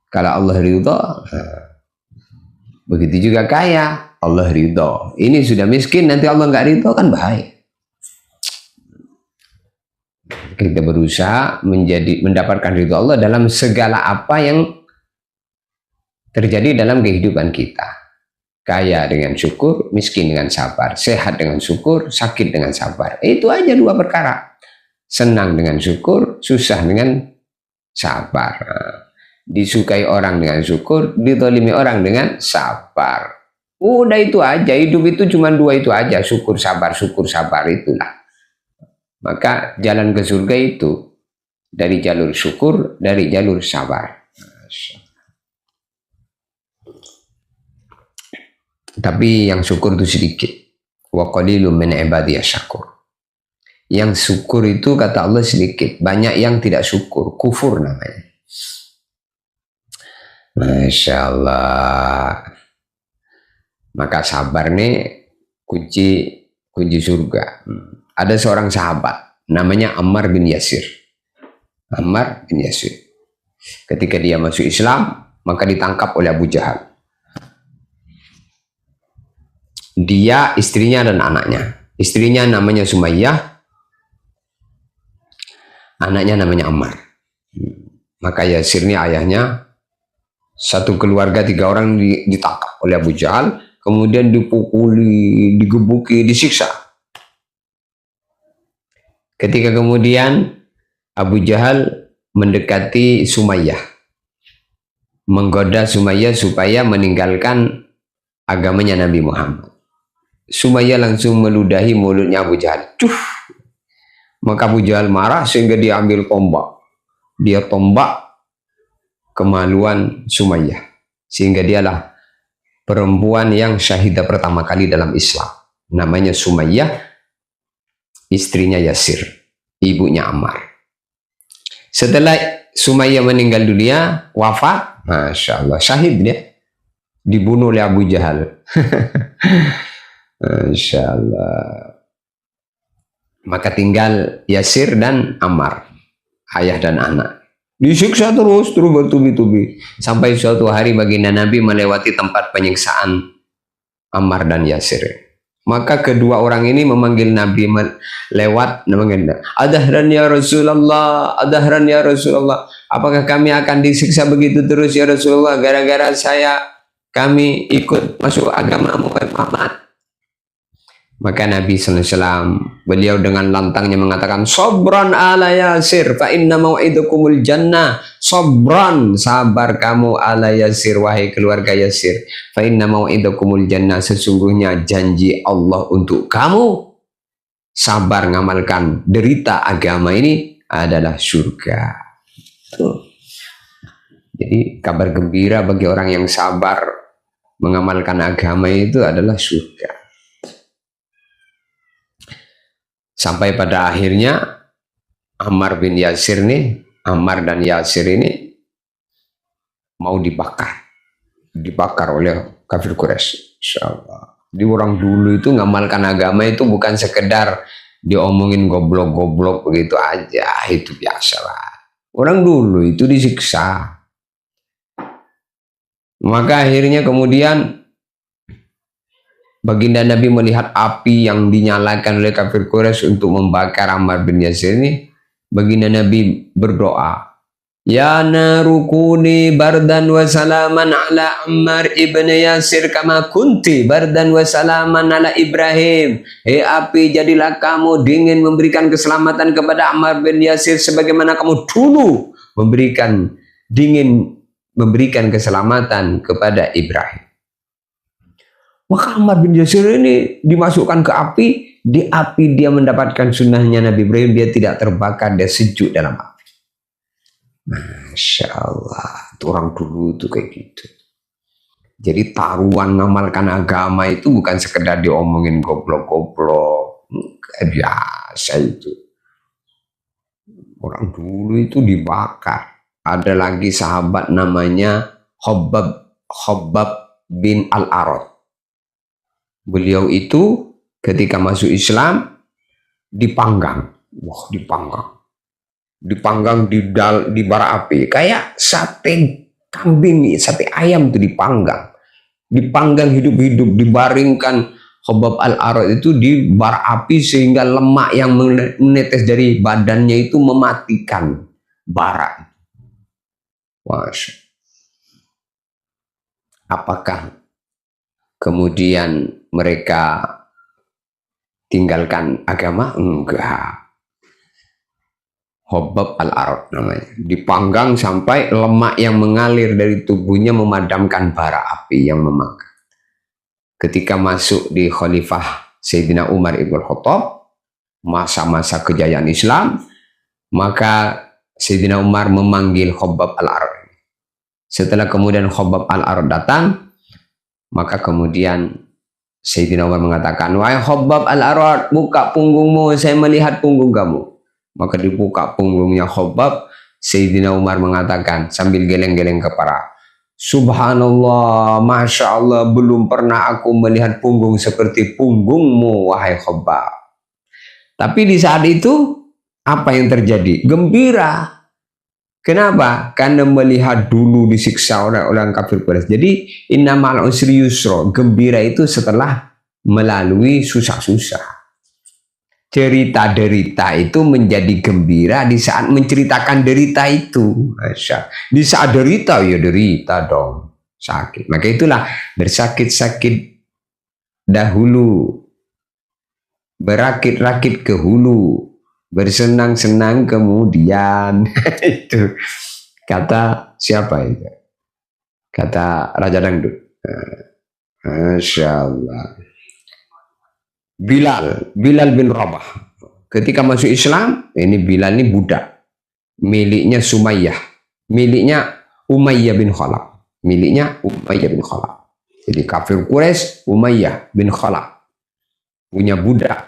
kalau Allah ridho, begitu juga kaya, Allah ridho. Ini sudah miskin, nanti Allah nggak ridho, kan bahaya. Kita berusaha mendapatkan ridho Allah dalam segala apa yang terjadi dalam kehidupan kita. Kaya dengan syukur, miskin dengan sabar, sehat dengan syukur, sakit dengan sabar. Itu aja dua perkara. Senang dengan syukur, susah dengan sabar. Disukai orang dengan syukur, ditolimi orang dengan sabar. Udah itu aja, hidup itu cuma dua itu aja, syukur sabar itulah. Maka jalan ke surga itu dari jalur syukur, dari jalur sabar. Tapi yang syukur itu sedikit. Wa qalilun min ibadiyas syakur. Yang syukur itu kata Allah sedikit, banyak yang tidak syukur, kufur namanya. Masya Allah. Maka sabar nih kunci surga. Ada seorang sahabat namanya Ammar bin Yasir. Ammar bin Yasir. Ketika dia masuk Islam, maka ditangkap oleh Abu Jahal. Dia, istrinya dan anaknya. Istrinya namanya Sumayyah, anaknya namanya Ammar. Maka Yasir ini ayahnya, satu keluarga 3 orang ditangkap oleh Abu Jahal, kemudian dipukuli, digebuki, disiksa. Ketika kemudian Abu Jahal mendekati Sumayyah, menggoda Sumayyah supaya meninggalkan agamanya Nabi Muhammad. Sumayyah langsung meludahi mulutnya Abu Jahal. Cuh! Maka Abu Jahal marah sehingga dia ambil tombak. Dia tombak kemaluan Sumayyah. Sehingga dialah perempuan yang syahidah pertama kali dalam Islam. Namanya Sumayyah, istrinya Yasir, ibunya Ammar. Setelah Sumayyah meninggal dunia, wafat, Masya Allah, syahid dia, dibunuh oleh Abu Jahal. Masya Allah. Maka tinggal Yasir dan Ammar, ayah dan anak. Disiksa terus bertubi-tubi. Sampai suatu hari baginda Nabi melewati tempat penyiksaan Ammar dan Yasir. Maka kedua orang ini memanggil Nabi lewat, adahran ya Rasulullah, adahran ya Rasulullah. Apakah kami akan disiksa begitu terus ya Rasulullah, gara-gara kami ikut masuk agama Muhammad? Maka Nabi SAW, beliau dengan lantangnya mengatakan, Sobran ala Yasir, fa inna mau'idukumul jannah. Sobran, sabar kamu ala Yasir, wahai keluarga Yasir. Fa inna mau'idukumul jannah, sesungguhnya janji Allah untuk kamu. Sabar ngamalkan derita agama ini adalah surga. Tuh. Jadi kabar gembira bagi orang yang sabar mengamalkan agama itu adalah surga. Sampai pada akhirnya Ammar dan Yasir ini mau dibakar oleh kafir Quraisy. Insyaallah. Di orang dulu itu ngamalkan agama itu bukan sekedar diomongin goblok-goblok begitu aja, itu biasa lah. Orang dulu itu disiksa. Maka akhirnya kemudian baginda Nabi melihat api yang dinyalakan oleh kafir Quraisy untuk membakar Ammar bin Yasir ini. Baginda Nabi berdoa, Ya narukuni bardan wa salaman ala Ammar ibn Yasir kama kunti bardan wa salaman ala Ibrahim. Hei api, jadilah kamu dingin memberikan keselamatan kepada Ammar bin Yasir sebagaimana kamu dulu memberikan keselamatan kepada Ibrahim. Maka Ammar bin Yasir ini dimasukkan ke api. Di api dia mendapatkan sunnahnya Nabi Ibrahim. Dia tidak terbakar, dia sejuk dalam api. Masya Allah. Itu orang dulu itu kayak gitu. Jadi taruhan ngamalkan agama itu bukan sekedar diomongin goblok-goblok. Biasa itu. Orang dulu itu dibakar. Ada lagi sahabat namanya Khabbab bin Al-Arad. Beliau itu ketika masuk Islam dipanggang. Wah, dipanggang di bara api. Kayak sate kambing, sate ayam itu dipanggang. Dipanggang hidup-hidup, dibaringkan Khabbab Al-Arad itu di bara api sehingga lemak yang menetes dari badannya itu mematikan bara. Wah. Apakah kemudian mereka tinggalkan agama? Enggak. Khobab al-Arad namanya. Dipanggang sampai lemak yang mengalir dari tubuhnya memadamkan bara api yang membakar. Ketika masuk di Khalifah Sayyidina Umar ibn Khattab, masa-masa kejayaan Islam, maka Sayyidina Umar memanggil Khobab al-Arad. Setelah kemudian Khobab al-Arad datang, maka kemudian Sayyidina Umar mengatakan, "Wahai Khobab al-Arad, buka punggungmu, saya melihat punggung kamu." Maka dibuka punggungnya Khobab. Sayyidina Umar mengatakan sambil geleng-geleng kepala, "Subhanallah, Masya Allah, belum pernah aku melihat punggung seperti punggungmu, wahai Khobab." Tapi di saat itu, apa yang terjadi? Gembira. Kenapa? Karena melihat dulu disiksa oleh orang kafir Quraisy. Jadi, inna ma'al usri yusra. Gembira itu setelah melalui susah-susah. Cerita-derita itu menjadi gembira di saat menceritakan derita itu. Masya. Di saat derita, ya derita dong. Sakit. Maka itulah bersakit-sakit dahulu, berakit-rakit ke hulu, bersenang-senang kemudian. Itu kata siapa itu? Kata Raja Dangdut. Masya Allah. Bilal bin Rabah. Ketika masuk Islam, ini Bilal ini budak. Miliknya Sumayyah. Miliknya Umayyah bin Khalaf. Miliknya Umayyah bin Khalaf. Jadi kafir Quraisy, Umayyah bin Khalaf punya budak.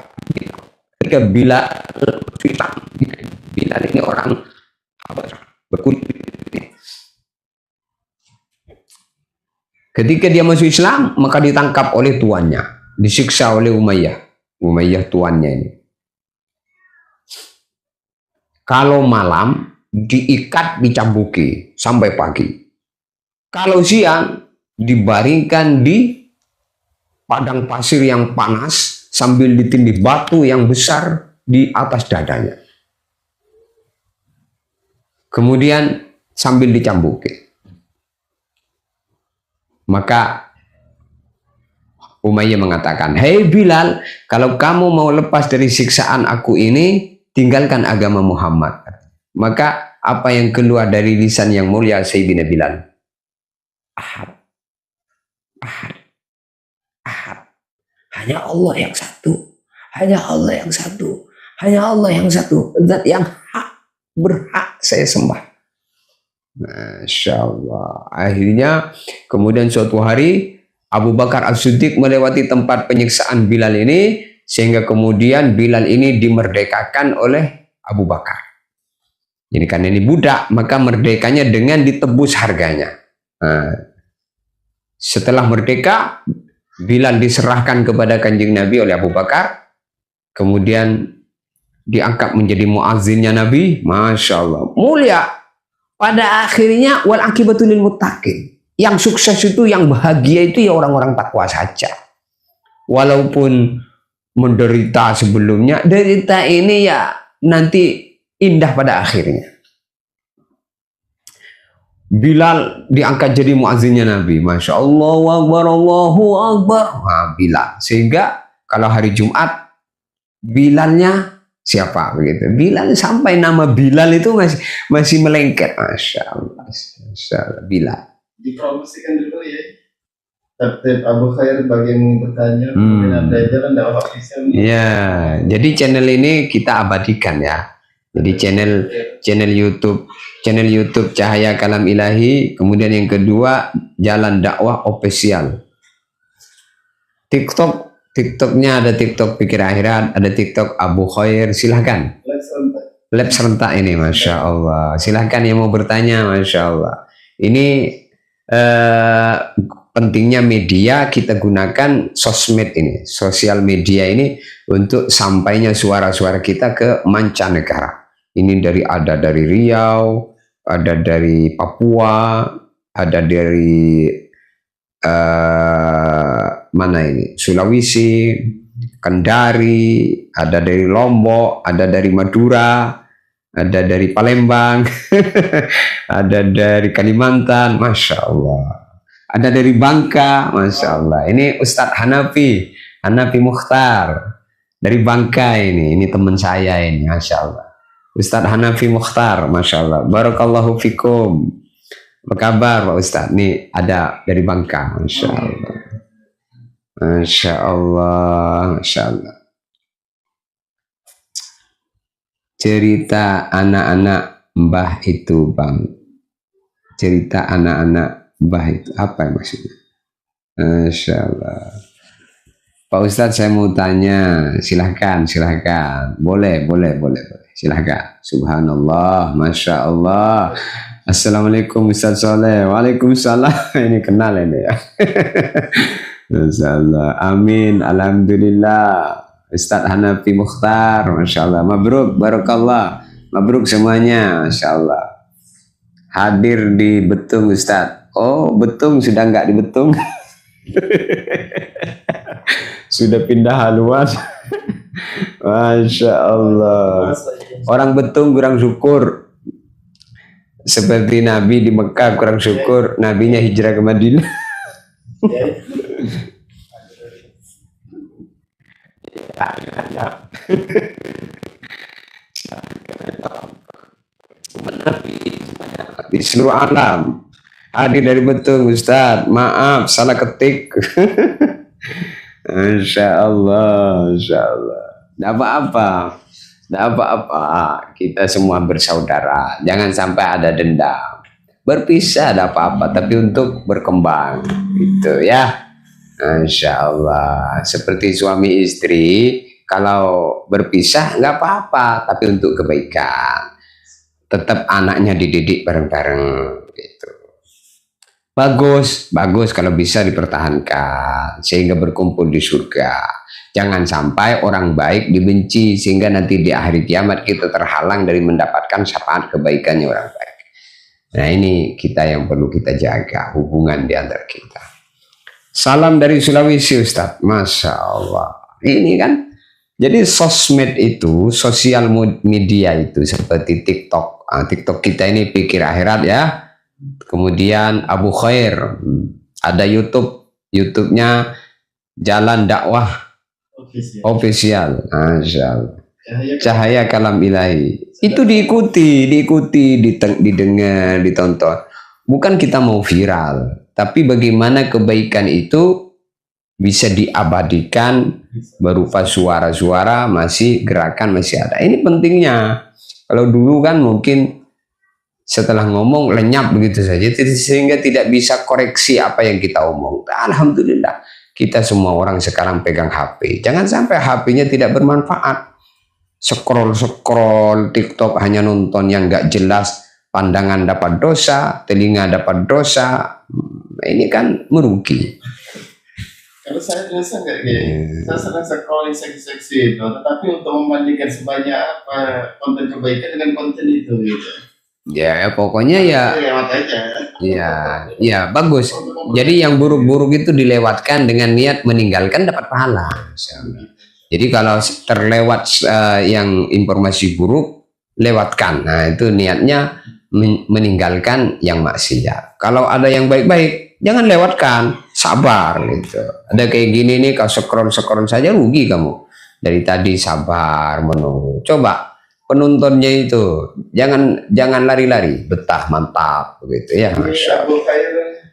Ketika Bilal ini orang berkulit. Ketika dia masuk Islam, maka ditangkap oleh tuannya. Disiksa oleh Umayyah tuannya ini. Kalau malam diikat dicambuki sampai pagi. Kalau siang dibaringkan di padang pasir yang panas sambil ditindih batu yang besar di atas dadanya. Kemudian sambil dicambuki. Maka Umayyah mengatakan, "Hei Bilal, kalau kamu mau lepas dari siksaan aku ini, tinggalkan agama Muhammad." Maka apa yang keluar dari lisan yang mulia Sayyidina Bilal? Ahad, ahad, ahad. Hanya Allah yang satu. Hanya Allah yang satu. Hanya Allah yang satu. Zat yang hak, berhak saya sembah. Masya Allah. Akhirnya kemudian suatu hari Abu Bakar As-Siddiq melewati tempat penyiksaan Bilal ini, sehingga kemudian Bilal ini dimerdekakan oleh Abu Bakar. Jadi karena ini budak, maka merdekanya dengan ditebus harganya. Nah, setelah merdeka, Bilal diserahkan kepada Kanjeng Nabi oleh Abu Bakar, kemudian diangkat menjadi muazzinnya Nabi. Masya Allah, mulia. Pada akhirnya wal akibatul lil muttaqin. Yang sukses itu, yang bahagia itu ya orang-orang takwa saja. Walaupun menderita sebelumnya, derita ini ya nanti indah pada akhirnya. Bilal diangkat jadi muazzinnya Nabi. Masya Allah, Allahu Akbar. Nah, Bilal. Sehingga kalau hari Jumat, Bilalnya siapa begitu? Bilal, sampai nama Bilal itu masih melengket. Masya Allah. Masya Allah. Bilal. Dipromosikan dulu ya. Tertib Abu Khair bagi yang bertanya, kemudian belajar dan dakwah official. Ya, jadi channel ini kita abadikan ya. Jadi channel YouTube Cahaya Kalam Ilahi, kemudian yang kedua Jalan Dakwah Official. TikToknya ada TikTok Pikir Akhirat, ada TikTok Abu Khair, silahkan. Lab serentak ini, Masya Allah. Silahkan yang mau bertanya, Masya Allah. Ini pentingnya media, kita gunakan sosmed ini, sosial media ini untuk sampainya suara-suara kita ke mancanegara. Ini ada dari Riau, ada dari Papua, ada dari mana ini, Sulawesi, Kendari, ada dari Lombok, ada dari Madura, ada dari Palembang, ada dari Kalimantan, Masya Allah. Ada dari Bangka, Masya Allah. Ini Ustadz Hanafi Mukhtar dari Bangka ini teman saya ini, Masya Allah. Ustadz Hanafi Mukhtar, Masya Allah. Barakallahu fikum. Apa kabar Pak Ustadz? Nih ada dari Bangka, Masya Allah. Masya Allah, Masya Allah. Cerita anak-anak Mbah itu Bang. Cerita anak-anak Mbah itu apa maksudnya? Masya Allah. Pak Ustadz saya mau tanya, silahkan. Boleh. Silahkan. Subhanallah, Masya Allah. Assalamualaikum Ustadz Soleh. Waalaikumsalam. Ini kenal ini ya. Masya Allah. Amin. Alhamdulillah. Ustadz Hanafi Mukhtar. Masya Allah. Mabruk. Barakallah. Mabruk semuanya. Masya Allah. Hadir di Betung Ustadz. Oh Betung sudah nggak di Betung. Sudah pindah haluan. Masya Allah. Orang Betung kurang syukur. Seperti Nabi di Mekah kurang syukur. Nabinya hijrah ke Madinah. Di seluruh alam hadir dari Betung Ustadz. Maaf salah ketik. Masya Allah. Tidak apa-apa. Kita semua bersaudara. Jangan sampai ada dendam. Berpisah tidak apa-apa, tapi untuk berkembang. Gitu ya. Masya Allah. Seperti suami istri, kalau berpisah nggak apa-apa, tapi untuk kebaikan. Tetap anaknya dididik bareng-bareng. Gitu. Bagus kalau bisa dipertahankan sehingga berkumpul di surga. Jangan sampai orang baik dibenci sehingga nanti di akhir kiamat kita terhalang dari mendapatkan syafaat kebaikannya orang baik. Nah ini kita yang perlu kita jaga hubungan di antara kita. Salam dari Sulawesi Ustadz. Masya Allah. Ini kan jadi sosmed itu, sosial media itu seperti TikTok. TikTok kita ini pikir akhirat ya. Kemudian Abu Khair, ada YouTube-nya Jalan Dakwah Official. Masya Allah. Cahaya Kalam Ilahi. Itu diikuti, didengar, ditonton. Bukan kita mau viral, tapi bagaimana kebaikan itu bisa diabadikan berupa suara-suara, masih gerakan masih ada. Ini pentingnya. Kalau dulu kan mungkin setelah ngomong lenyap begitu saja sehingga tidak bisa koreksi apa yang kita omong. Alhamdulillah kita semua orang sekarang pegang HP. Jangan sampai HP-nya tidak bermanfaat. Scroll TikTok hanya nonton yang nggak jelas, pandangan dapat dosa, telinga dapat dosa. Ini kan merugi. Kalau saya rasa nggak gitu. Saya sering scrolling seksi-seksi itu, tetapi untuk membandingkan sebanyak apa konten kebaikan dengan konten itu gitu. Ya pokoknya ya bagus. Jadi yang buruk-buruk itu dilewatkan dengan niat meninggalkan dapat pahala. Jadi kalau terlewat yang informasi buruk lewatkan. Nah itu niatnya meninggalkan yang maksiat. Kalau ada yang baik-baik jangan lewatkan, sabar gitu. Ada kayak gini nih kalau scroll saja rugi kamu. Dari tadi sabar menunggu. Coba penontonnya itu jangan lari-lari, betah mantap begitu ya. Masya Allah.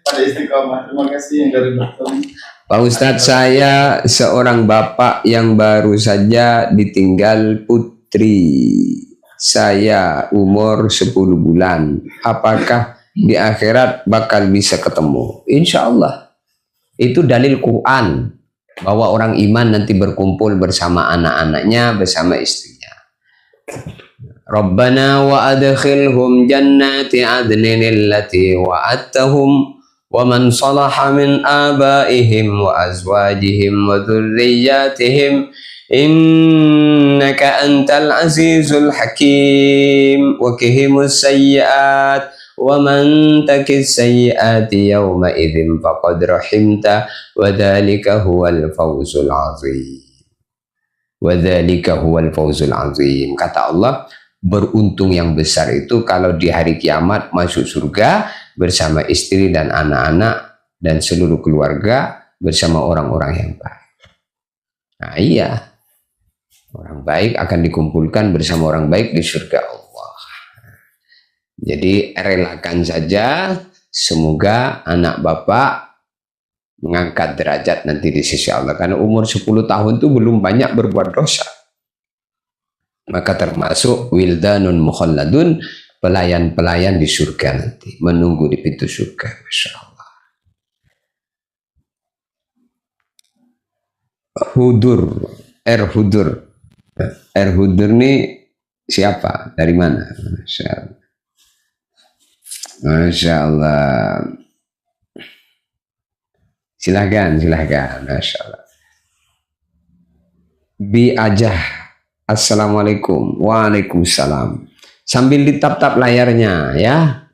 Pada istiqomah. Terima kasih yang dari Betung. Pak Ustadz, saya seorang bapak yang baru saja ditinggal putri. Saya umur 10 bulan. Apakah di akhirat bakal bisa ketemu? Insya Allah. Itu dalil Quran bahwa orang iman nanti berkumpul bersama anak-anaknya, bersama istrinya. Rabbana wa adkhilhum jannati adnin allati wa'adtahum wa man salaha min abaihim wa azwajihim wa dhurriyyatihim innaka antal azizul hakim wa qihimus sayyi'at wa man takis sayyi'ati yawma idzin faqad rahimta wa dzalika huwal fawzul azim. Wadzalika huwal fawzul azim. Kata Allah, beruntung yang besar itu kalau di hari kiamat masuk surga bersama istri dan anak-anak dan seluruh keluarga bersama orang-orang yang baik. Nah iya. Orang baik akan dikumpulkan bersama orang baik di surga Allah. Jadi relakan saja, semoga anak bapak mengangkat derajat nanti di sisi Allah. Karena umur 10 tahun itu belum banyak berbuat dosa. Maka termasuk wildanun mukhalladun, pelayan-pelayan di surga nanti, menunggu di pintu surga. Masya Allah. Hudur, Hudur. Hudur ini siapa? Dari mana? Masya Allah. Masya Allah. Silahkan. Masya Allah. Bi Ajah. Assalamualaikum. Waalaikumsalam. Sambil ditap-tap layarnya ya.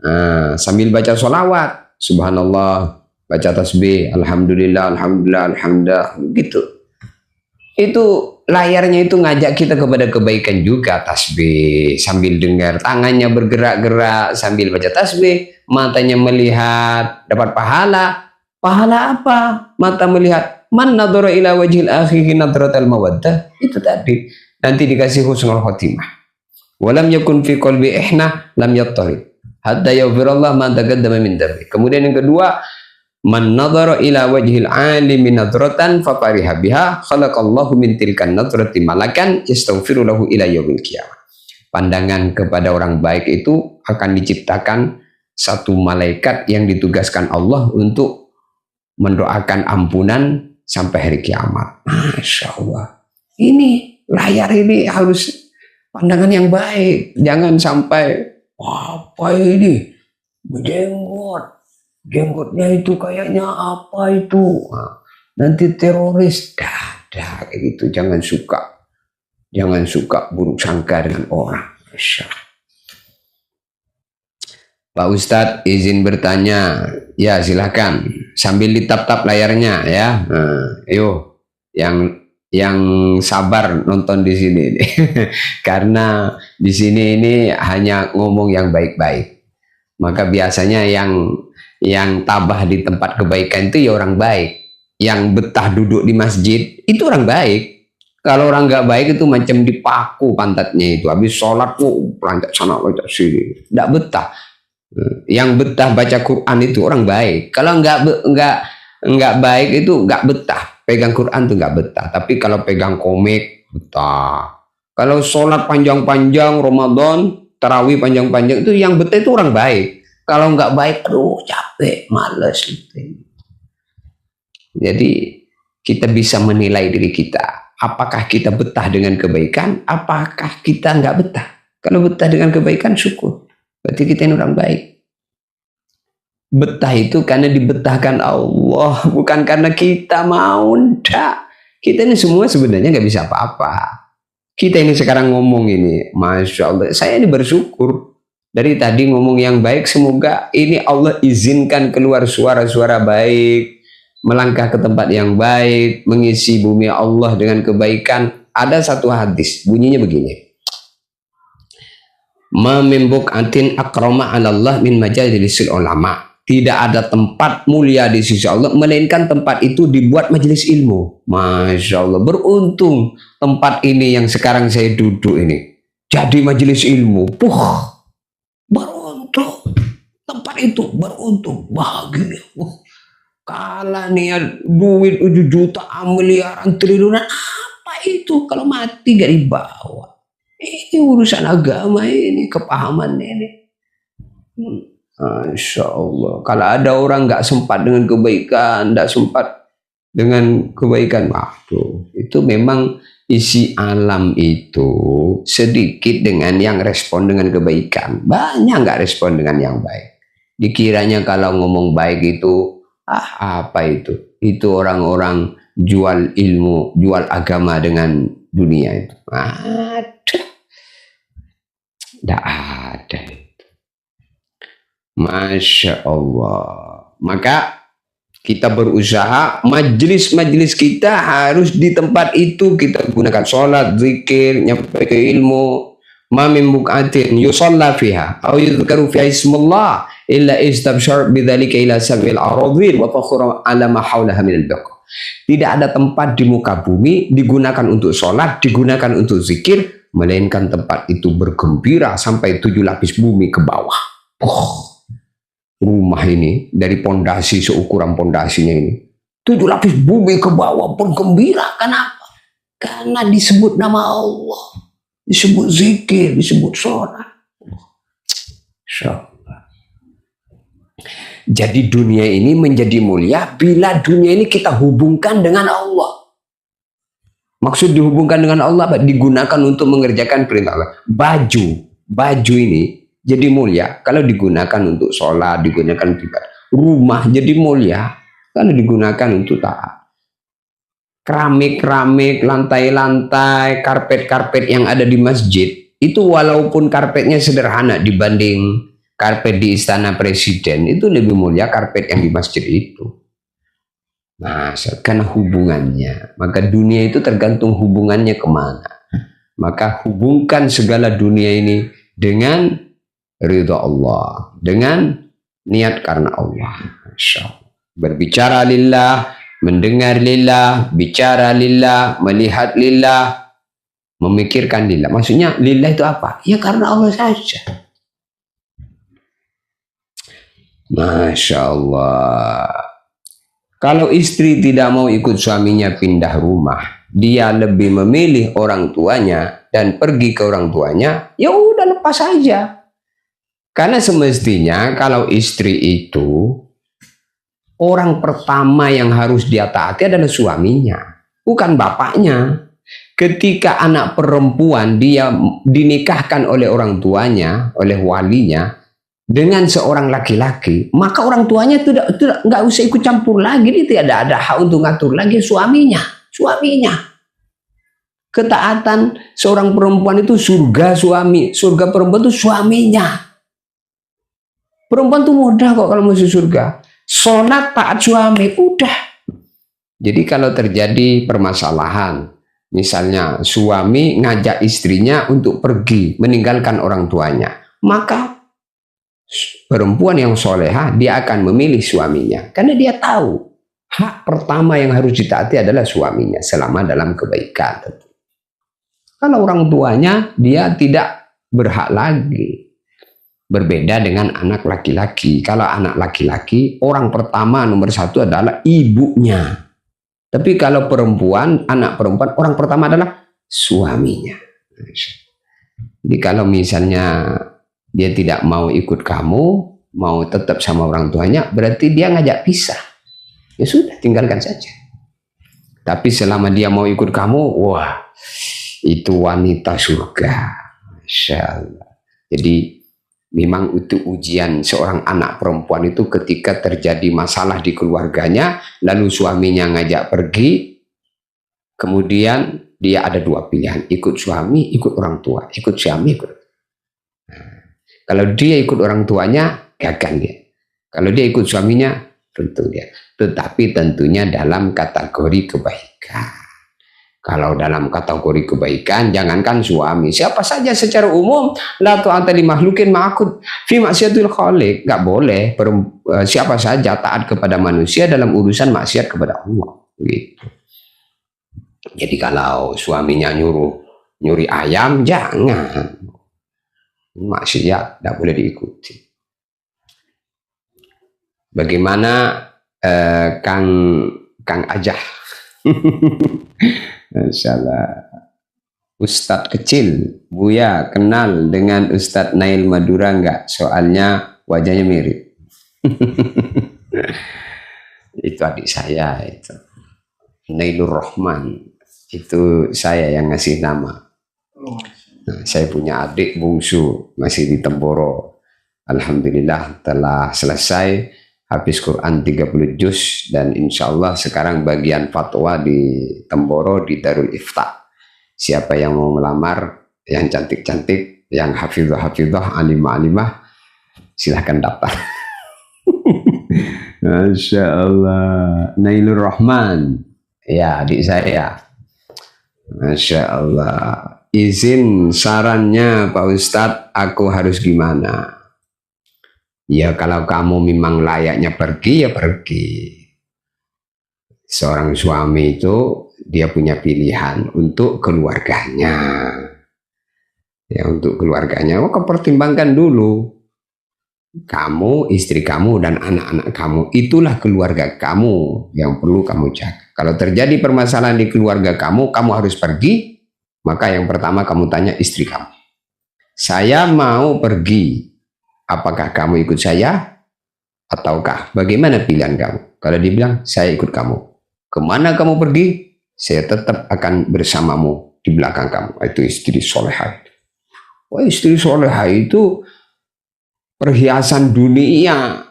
Sambil baca sholawat. Subhanallah. Baca tasbih. Alhamdulillah. Gitu. Itu layarnya itu ngajak kita kepada kebaikan juga. Tasbih sambil dengar, tangannya bergerak-gerak sambil baca tasbih, matanya melihat, dapat pahala. Pahala apa? Mata melihat, man nadhara ila wajhil akhihi nadratal mawaddah. Itu tadi, nanti dikasih husnul khotimah. Walam yakun fi qalbi ihna lam yattari hatta yaghfirallah ma taqaddama min dhanbi. Kemudian yang kedua, man nadhara ila wajhil alimi nadratan fa fariha biha khalaqallahu min tilkan nadrati malakan yastaghfiru lahu ila yaumil qiyamah. Pandangan kepada orang baik itu akan diciptakan satu malaikat yang ditugaskan Allah untuk mendoakan ampunan sampai hari kiamat. Masya Allah. Ini layar ini harus pandangan yang baik. Jangan sampai apa ini jenggotnya itu kayaknya apa itu, nanti teroris. Dah kayak gitu. Jangan suka buruk sangka dengan orang. Pak Ustadz izin bertanya. Ya silahkan, sambil ditap-tap layarnya ya. Ayo yang sabar nonton di sini karena di sini ini hanya ngomong yang baik-baik. Maka biasanya yang tabah di tempat kebaikan itu ya orang baik. Yang betah duduk di masjid itu orang baik. Kalau orang nggak baik itu macam dipaku pantatnya itu. Habis sholat pelanjat sana pelanjat sini, nggak betah. Yang betah baca Quran itu orang baik. Kalau nggak baik itu nggak betah. Pegang Quran tuh nggak betah. Tapi kalau pegang komik betah. Kalau sholat panjang-panjang Ramadan, tarawih panjang-panjang itu yang betah itu orang baik. Kalau nggak baik, aduh capek, males gitu. Jadi kita bisa menilai diri kita. Apakah kita betah dengan kebaikan? Apakah kita nggak betah? Kalau betah dengan kebaikan, syukur. Berarti kita ini orang baik. Betah itu karena dibetahkan Allah, bukan karena kita mau. Ndak. Kita ini semua sebenarnya nggak bisa apa-apa. Kita ini sekarang ngomong ini, Masya Allah, saya ini bersyukur. Dari tadi ngomong yang baik, semoga ini Allah izinkan keluar suara-suara baik, melangkah ke tempat yang baik, mengisi bumi Allah dengan kebaikan. Ada satu hadis, bunyinya begini. Ma min buq'atin akrama 'ala Allah min majalisil ulama. Tidak ada tempat mulia di sisi Allah melainkan tempat itu dibuat majelis ilmu. Masya Allah, beruntung tempat ini yang sekarang saya duduk ini jadi majelis ilmu. Beruntung tempat itu, beruntung, bahagia. Kalah nih duit 7 juta, miliaran, triliunan, apa itu kalau mati gak dibawa? Ini urusan agama ini, kepahaman ini. Masya Allah. Kalau ada orang nggak sempat dengan kebaikan, nggak sempat dengan kebaikan, waduh, itu memang isi alam itu sedikit dengan yang respon dengan kebaikan, banyak nggak respon dengan yang baik. Dikiranya kalau ngomong baik itu, apa itu? Itu orang-orang jual ilmu, jual agama dengan dunia itu. Ada. Tidak ada. Masya Allah. Maka kita berusaha majelis-majelis kita harus di tempat itu kita gunakan sholat, zikir, nyampe ke ilmu. Ma min buq'atin yusalla fiha aw yudhkaru fiha ismullah illa istabshar bidzalika ila sab'il aradhin wa fakhura ala ma hawlaha min al-baqa. Tidak ada tempat di muka bumi digunakan untuk sholat, digunakan untuk zikir, melainkan tempat itu bergembira sampai 7 lapis bumi ke bawah. Rumah ini dari pondasi seukuran pondasinya ini, 7 lapis bumi ke bawah bergembira. Kenapa? Karena disebut nama Allah, disebut zikir, disebut sholat. Jadi dunia ini menjadi mulia bila dunia ini kita hubungkan dengan Allah. Maksud dihubungkan dengan Allah, digunakan untuk mengerjakan perintah Allah. Baju ini jadi mulia kalau digunakan untuk sholat, digunakan ibadah. Rumah jadi mulia kalau digunakan untuk taat. Keramik, lantai-lantai, karpet-karpet yang ada di masjid, itu walaupun karpetnya sederhana dibanding karpet di istana presiden, itu lebih mulia karpet yang di masjid itu. Nah, karena hubungannya. Maka dunia itu tergantung hubungannya kemana. Maka hubungkan segala dunia ini dengan ridha Allah, dengan niat karena Allah. Masya Allah. Berbicara lillah, mendengar lillah, bicara lillah, melihat lillah, memikirkan lillah. Maksudnya lillah itu apa? Ya karena Allah saja. Masya Allah. Kalau istri tidak mau ikut suaminya pindah rumah, dia lebih memilih orang tuanya dan pergi ke orang tuanya, ya udah lepas saja. Karena semestinya kalau istri itu, orang pertama yang harus dia taati adalah suaminya, bukan bapaknya. Ketika anak perempuan dia dinikahkan oleh orang tuanya, oleh walinya, dengan seorang laki-laki, maka orang tuanya nggak usah ikut campur lagi. Dia tidak ada hak untuk ngatur lagi suaminya. Ketaatan seorang perempuan itu surga suami, surga perempuan itu suaminya. Perempuan tuh mudah kok kalau masuk surga. Sholat taat suami, udah. Jadi kalau terjadi permasalahan, misalnya suami ngajak istrinya untuk pergi meninggalkan orang tuanya, maka perempuan yang solehah dia akan memilih suaminya karena dia tahu hak pertama yang harus ditaati adalah suaminya selama dalam kebaikan. Kalau orang tuanya dia tidak berhak lagi. Berbeda dengan anak laki-laki. Kalau anak laki-laki orang pertama nomor satu adalah ibunya. Tapi kalau perempuan, anak perempuan orang pertama adalah suaminya. Jadi kalau misalnya dia tidak mau ikut kamu, mau tetap sama orang tuanya, berarti dia ngajak pisah. Ya sudah, tinggalkan saja. Tapi selama dia mau ikut kamu, wah, itu wanita surga. Masya Allah. Jadi memang itu ujian seorang anak perempuan itu ketika terjadi masalah di keluarganya, lalu suaminya ngajak pergi, kemudian dia ada dua pilihan, ikut suami, ikut orang tua, ikut suami, ikut. Kalau dia ikut orang tuanya, gagal dia. Kalau dia ikut suaminya, tentu dia. Tetapi tentunya dalam kategori kebaikan. Kalau dalam kategori kebaikan, jangankan suami, siapa saja secara umum, la ta'ata li makhlukin ma'akud fi maksiatul khaliq, nggak boleh siapa saja taat kepada manusia dalam urusan maksiat kepada Allah. Gitu. Jadi kalau suaminya nyuri ayam, jangan. Maksiat tidak boleh diikuti. Bagaimana Kang Ajah? Masyaallah. Ustadz kecil, Buya kenal dengan Ustadz Nail Madura enggak? Soalnya wajahnya mirip. Itu adik saya itu. Nailur Rahman. Itu saya yang ngasih nama. Nah, saya punya adik bungsu masih di Temboro. Alhamdulillah telah selesai habis Quran 30 juz dan insya Allah sekarang bagian fatwa di Temboro di Darul Ifta. Siapa yang mau melamar yang cantik-cantik, yang hafidhah, alimah, silahkan daftar. Masya Allah. Nailur Rahman. Ya, adik saya. Masya Allah. Izin sarannya Pak Ustadz, aku harus gimana? Ya kalau kamu memang layaknya pergi, ya pergi. Seorang suami itu dia punya pilihan untuk keluarganya. Ya, untuk keluarganya, pertimbangkan dulu. Kamu, istri kamu, dan anak-anak kamu, itulah keluarga kamu yang perlu kamu jaga. Kalau terjadi permasalahan di keluarga kamu, kamu harus pergi, maka yang pertama kamu tanya istri kamu. Saya mau pergi, apakah kamu ikut saya? Ataukah bagaimana pilihan kamu? Kalau dia bilang, saya ikut kamu. Kemana kamu pergi? Saya tetap akan bersamamu di belakang kamu. Itu istri solehah. Wah, istri solehah itu perhiasan dunia.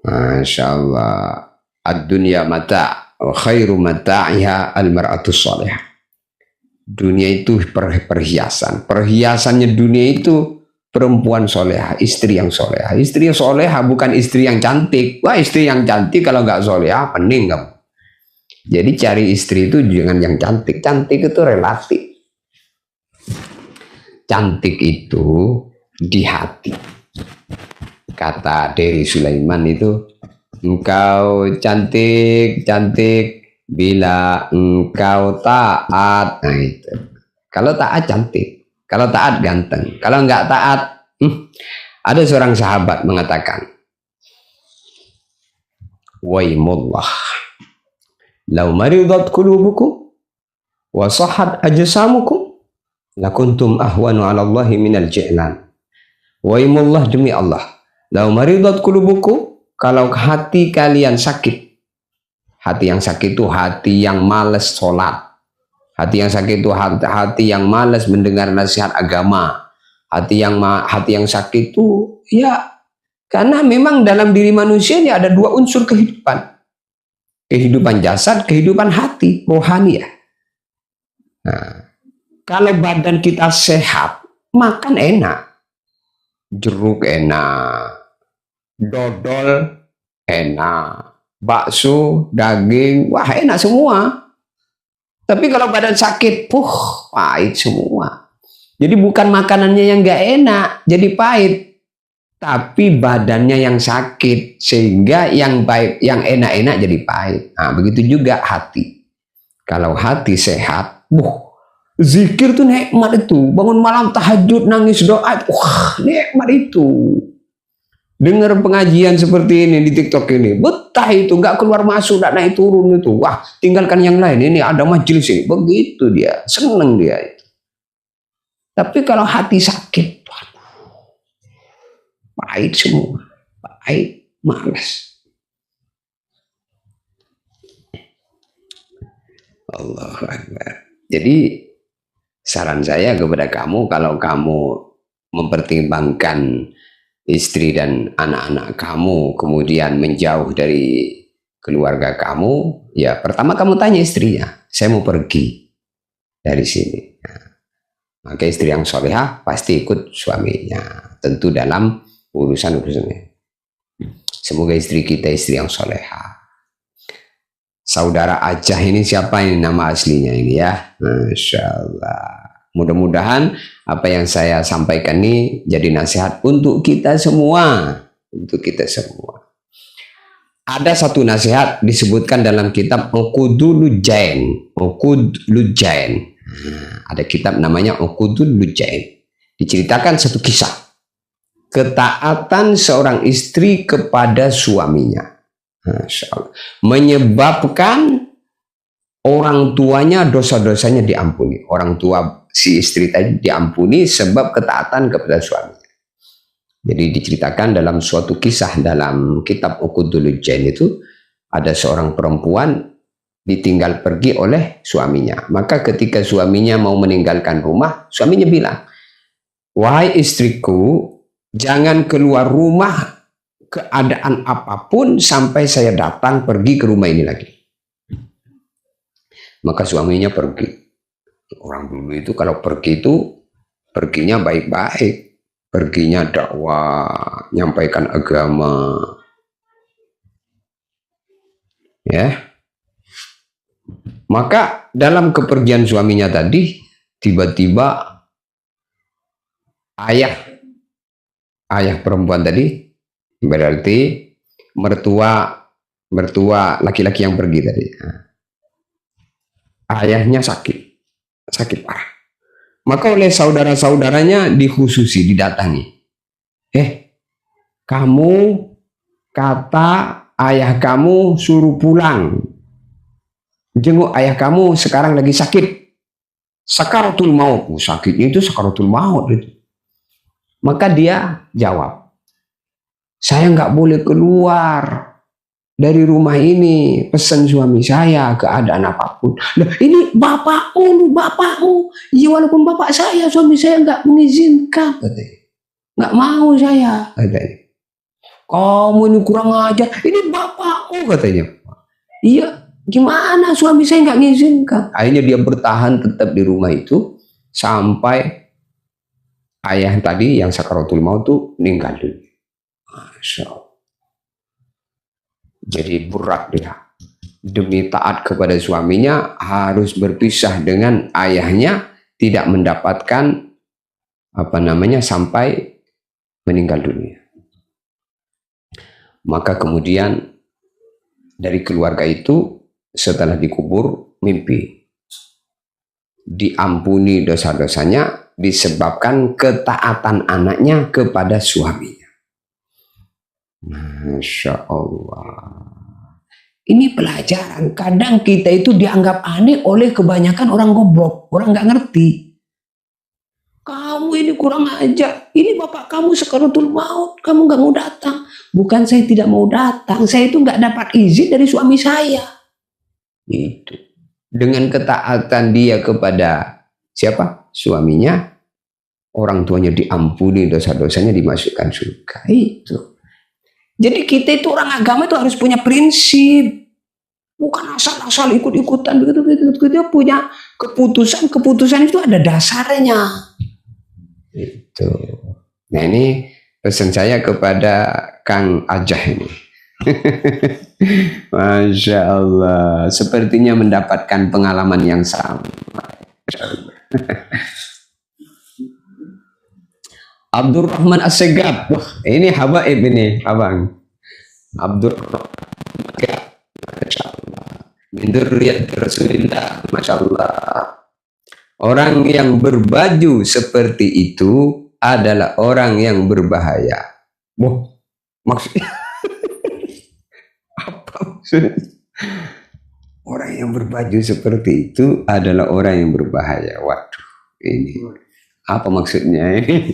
Masya Allah. Ad-dunya mata' wa khairu mata'iha al-mar'atu solehah. Dunia itu perhiasan. Perhiasannya dunia itu perempuan soleha, istri yang soleha. Istri yang soleha bukan istri yang cantik. Wah, istri yang cantik kalau nggak soleha, pening kamu. Jadi cari istri itu jangan yang cantik. Cantik itu relatif. Cantik itu di hati. Kata Dery Sulaiman itu, engkau cantik, cantik bila engkau taat. Nah itu. Kalau taat cantik. Kalau taat ganteng. Kalau nggak taat, ada seorang sahabat mengatakan, waimullah, lau maridat qulubukum wa sahhat ajsamukum lakuntum ahwanu 'ala Allahi minal ji'lan. Waimullah, demi Allah, lau maridat qulubukum, kalau hati kalian sakit. Hati yang sakit itu hati yang malas sholat. Hati yang sakit itu hati yang malas mendengar nasihat agama. Hati yang sakit itu ya karena memang dalam diri manusia ini ada dua unsur kehidupan. Kehidupan jasad, kehidupan hati, rohani ya. Nah, kalau badan kita sehat, makan enak. Jeruk enak, dodol enak, bakso, daging, wah enak semua. Tapi kalau badan sakit, pahit semua. Jadi bukan makanannya yang gak enak, jadi pahit. Tapi badannya yang sakit, sehingga yang baik, yang enak-enak jadi pahit. Nah, begitu juga hati. Kalau hati sehat, zikir tuh nikmat itu. Bangun malam tahajud, nangis doa, wah nikmat itu. Dengar pengajian seperti ini di TikTok ini, betah itu, nggak keluar masuk, nggak naik turun itu. Wah, tinggalkan yang lain, ini ada majelis ini. Begitu dia, seneng dia itu. Tapi kalau hati sakit, pahit semua, pahit, malas. Allahu Akbar. Jadi saran saya kepada kamu, kalau kamu mempertimbangkan istri dan anak-anak kamu, kemudian menjauh dari keluarga kamu, ya pertama kamu tanya istrinya, saya mau pergi dari sini. Nah, maka istri yang solehah pasti ikut suaminya, tentu dalam urusan-urusannya. Semoga istri kita istri yang solehah. Saudara Ajah ini siapa ini nama aslinya ini ya? Masya Allah. Mudah-mudahan apa yang saya sampaikan ini jadi nasihat untuk kita semua. Untuk kita semua. Ada satu nasihat disebutkan dalam kitab Uqudul Lujain. Uqud Lujain. Ada kitab namanya Uqudul Lujain. Diceritakan satu kisah. Ketaatan seorang istri kepada suaminya. Masya Allah. Menyebabkan orang tuanya dosa-dosanya diampuni. Orang tua si istri tadi diampuni sebab ketaatan kepada suaminya. Jadi diceritakan dalam suatu kisah dalam kitab Uqudul Lujain itu, ada seorang perempuan ditinggal pergi oleh suaminya. Maka ketika suaminya mau meninggalkan rumah, suaminya bilang, wahai istriku, jangan keluar rumah keadaan apapun sampai saya datang pergi ke rumah ini lagi. Maka suaminya pergi. Orang dulu itu kalau pergi itu perginya baik-baik, perginya dakwah, nyampaikan agama, ya. Maka dalam kepergian suaminya tadi, tiba-tiba ayah perempuan tadi, berarti mertua mertua laki-laki yang pergi tadi. Ayahnya sakit parah. Maka oleh saudara-saudaranya dikhususi, didatangi. Kamu kata ayah kamu suruh pulang. Jenguk ayah kamu sekarang lagi sakit. Sakaratul maut. Sakitnya itu sakaratul maut itu. Maka dia jawab, saya nggak boleh keluar dari rumah ini, pesan suami saya, keadaan apapun. Nah, ini bapakmu. Ya walaupun bapak saya, suami saya nggak mengizinkan. Nggak mau saya. Katanya. Kamu ini kurang ajar. Ini bapakmu katanya. Iya, gimana suami saya nggak mengizinkan. Akhirnya dia bertahan tetap di rumah itu sampai ayah tadi yang sakaratul maut tuh meninggal dunia. Masya Allah. Jadi berat dia. Demi taat kepada suaminya harus berpisah dengan ayahnya, tidak mendapatkan sampai meninggal dunia. Maka kemudian dari keluarga itu setelah dikubur mimpi diampuni dosa-dosanya disebabkan ketaatan anaknya kepada suaminya. Masya Allah. Ini pelajaran. Kadang kita itu dianggap aneh oleh kebanyakan orang goblok, orang nggak ngerti. Kamu ini kurang ajar. Ini bapak kamu sakaratul maut, kamu nggak mau datang. Bukan saya tidak mau datang, saya itu nggak dapat izin dari suami saya. Itu dengan ketaatan dia kepada siapa? Suaminya, orang tuanya diampuni dosa-dosanya, dimasukkan surga. Itu. Jadi kita itu orang agama itu harus punya prinsip, bukan asal-asal ikut-ikutan begitu. Dia punya keputusan itu ada dasarnya. Itu. Nah ini pesan saya kepada Kang Ajah ini. Masya Allah, sepertinya mendapatkan pengalaman yang sama. Abdurrahman As-Segaf. Wah, ini habaib ini, abang. Abdurrahman As-Segaf. Masya Allah. Min dzurriyyati Rasulillah. Masya Allah. Orang yang berbaju seperti itu adalah orang yang berbahaya. Wah, maksudnya apa maksudnya? Orang yang berbaju seperti itu adalah orang yang berbahaya. Waduh, ini apa maksudnya ini?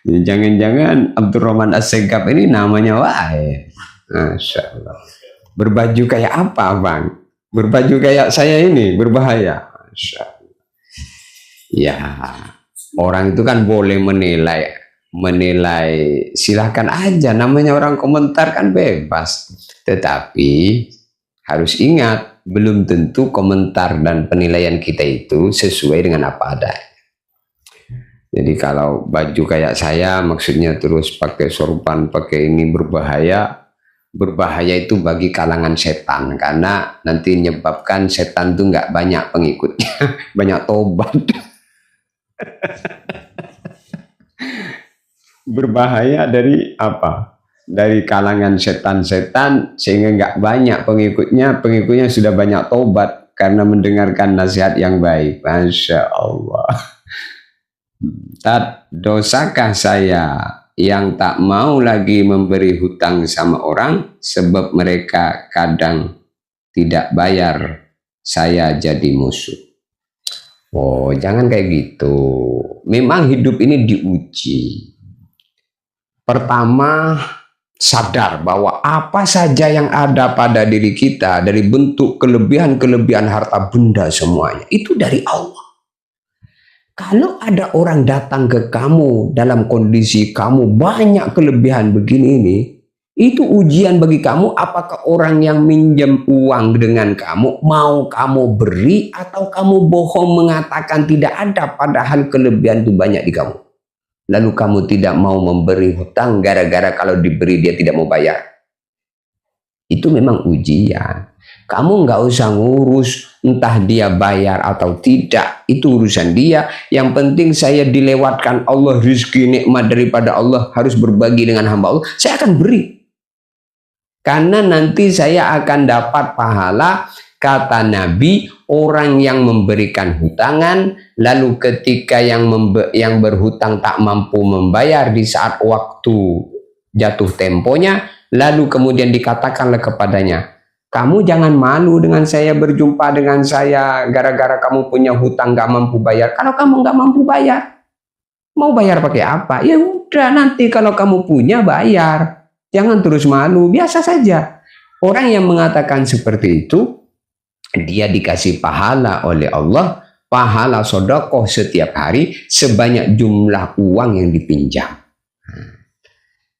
Jangan-jangan Abdurrahman As-Segaf ini namanya wae. Masya Allah. Berbaju kayak apa, bang? Berbaju kayak saya ini berbahaya. Masya Allah. Ya, orang itu kan boleh menilai, silahkan aja. Namanya orang komentar kan bebas. Tetapi harus ingat, belum tentu komentar dan penilaian kita itu sesuai dengan apa adanya. Jadi kalau baju kayak saya maksudnya terus pakai sorban, pakai ini berbahaya. Berbahaya itu bagi kalangan setan karena nanti menyebabkan setan itu nggak banyak pengikutnya, banyak tobat. Berbahaya dari apa? Dari kalangan setan-setan sehingga nggak banyak pengikutnya sudah banyak tobat karena mendengarkan nasihat yang baik. Masya Allah. Dosakah saya yang tak mau lagi memberi hutang sama orang sebab mereka kadang tidak bayar, saya jadi musuh? Oh, jangan kayak gitu. Memang hidup ini diuji. Pertama, sadar bahwa apa saja yang ada pada diri kita dari bentuk kelebihan-kelebihan harta benda semuanya itu dari Allah. Kalau ada orang datang ke kamu dalam kondisi kamu banyak kelebihan begini ini, itu ujian bagi kamu apakah orang yang minjem uang dengan kamu mau kamu beri atau kamu bohong mengatakan tidak ada padahal kelebihan itu banyak di kamu. Lalu kamu tidak mau memberi hutang gara-gara kalau diberi dia tidak mau bayar. Itu memang ujian. Kamu nggak usah ngurus entah dia bayar atau tidak. Itu urusan dia. Yang penting saya dilewatkan Allah rezeki nikmat daripada Allah harus berbagi dengan hamba Allah. Saya akan beri. Karena nanti saya akan dapat pahala, kata Nabi, orang yang memberikan hutangan, lalu ketika yang berhutang tak mampu membayar di saat waktu jatuh temponya, lalu kemudian dikatakanlah kepadanya, kamu jangan malu dengan saya, berjumpa dengan saya gara-gara kamu punya hutang gak mampu bayar. Kalau kamu gak mampu bayar, mau bayar pakai apa? Ya udah, nanti kalau kamu punya bayar. Jangan terus malu, biasa saja. Orang yang mengatakan seperti itu, dia dikasih pahala oleh Allah, pahala sedekah setiap hari sebanyak jumlah uang yang dipinjam.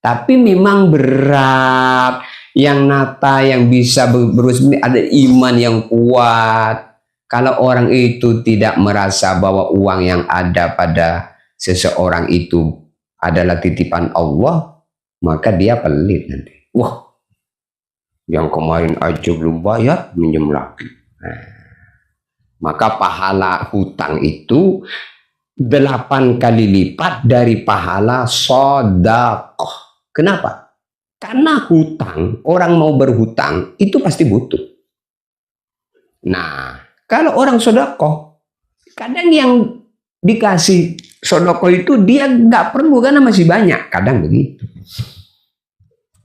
Tapi memang berat, yang nata, yang bisa berusaha, ada iman yang kuat. Kalau orang itu tidak merasa bahwa uang yang ada pada seseorang itu adalah titipan Allah, maka dia pelit nanti. Wah, yang kemarin aja belum bayar, minjem lagi. Nah, maka pahala hutang itu 8 kali lipat dari pahala sedekah. Kenapa? Karena hutang, orang mau berhutang itu pasti butuh. Nah, kalau orang sedekah, kadang yang dikasih sedekah itu dia nggak perlu karena masih banyak, kadang begitu.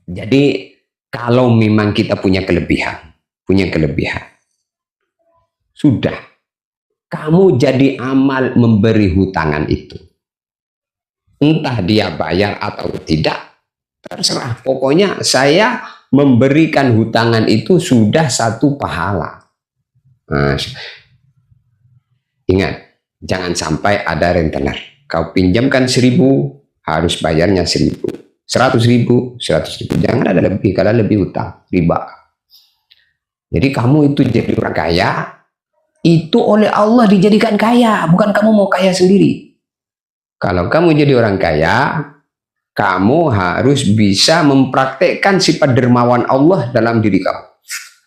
Jadi kalau memang kita punya kelebihan, sudah, kamu jadi amal memberi hutangan itu. Entah dia bayar atau tidak, terserah. Pokoknya saya memberikan hutangan itu sudah satu pahala. Nah, ingat, jangan sampai ada rentenir. Kau pinjamkan 1.000, harus bayarnya 1.000. 100.000, 100.000. Jangan ada lebih, kalau lebih hutang, riba. Jadi kamu itu jadi orang kaya, itu oleh Allah dijadikan kaya, bukan kamu mau kaya sendiri. Kalau kamu jadi orang kaya, kamu harus bisa mempraktekkan sifat dermawan Allah dalam diri kamu.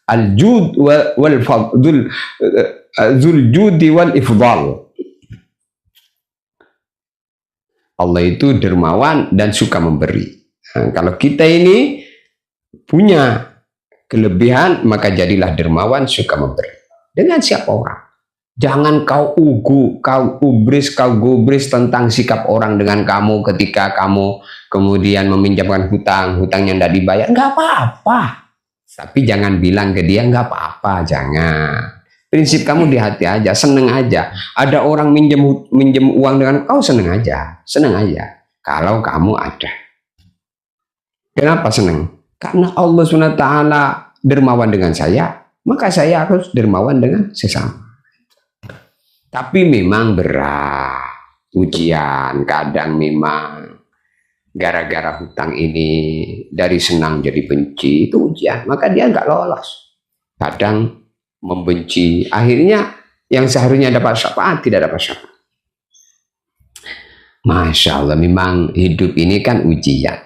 Al-jud wal fadl, zul judi wal ifdal. Allah itu dermawan dan suka memberi. Nah, kalau kita ini punya kelebihan, maka jadilah dermawan, suka memberi. Dengan siapa orang? Jangan kau ugu, kau gubris tentang sikap orang dengan kamu ketika kamu kemudian meminjamkan hutang yang tidak dibayar. Enggak apa-apa. Tapi jangan bilang ke dia enggak apa-apa, jangan. Prinsip kamu di hati aja, seneng aja. Ada orang minjem uang dengan kau, seneng aja. Kalau kamu ada. Kenapa seneng? Karena Allah SWT dermawan dengan saya, maka saya harus dermawan dengan sesama. Tapi memang berat ujian, kadang memang gara-gara hutang ini dari senang jadi benci, itu ujian, maka dia nggak lolos. Kadang membenci, akhirnya yang seharusnya dapat syafaat tidak dapat syafaat. Masya Allah, memang hidup ini kan ujian.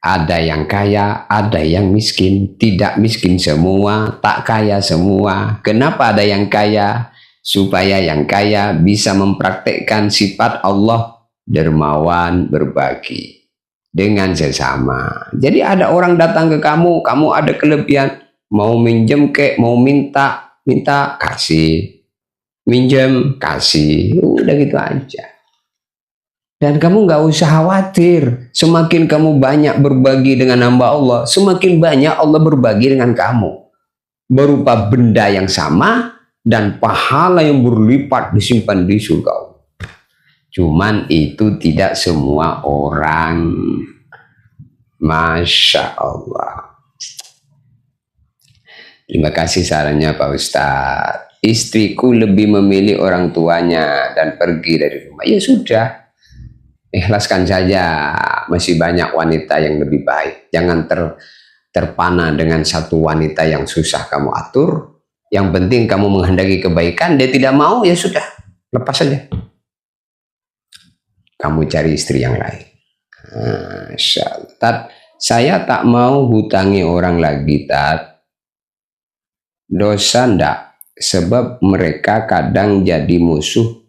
Ada yang kaya, ada yang miskin, tidak miskin semua, tak kaya semua. Kenapa ada yang kaya? Supaya yang kaya bisa mempraktekkan sifat Allah dermawan, berbagi dengan sesama. Jadi ada orang datang ke kamu ada kelebihan, mau minjem mau minta kasih, minjem kasih, udah gitu aja. Dan kamu nggak usah khawatir, semakin kamu banyak berbagi dengan hamba Allah, semakin banyak Allah berbagi dengan kamu berupa benda yang sama dan pahala yang berlipat disimpan di surga. Cuman itu tidak semua orang. Masya Allah. Terima kasih sarannya Pak Ustadz. Istriku lebih memilih orang tuanya dan pergi dari rumah. Ya sudah, ikhlaskan saja. Masih banyak wanita yang lebih baik. Jangan terpana dengan satu wanita yang susah kamu atur. Yang penting kamu menghendaki kebaikan, dia tidak mau, ya sudah, lepas saja. Kamu cari istri yang lain. Tat, saya tak mau hutangi orang lagi, Tat. Dosa ndak? Sebab mereka kadang jadi musuh,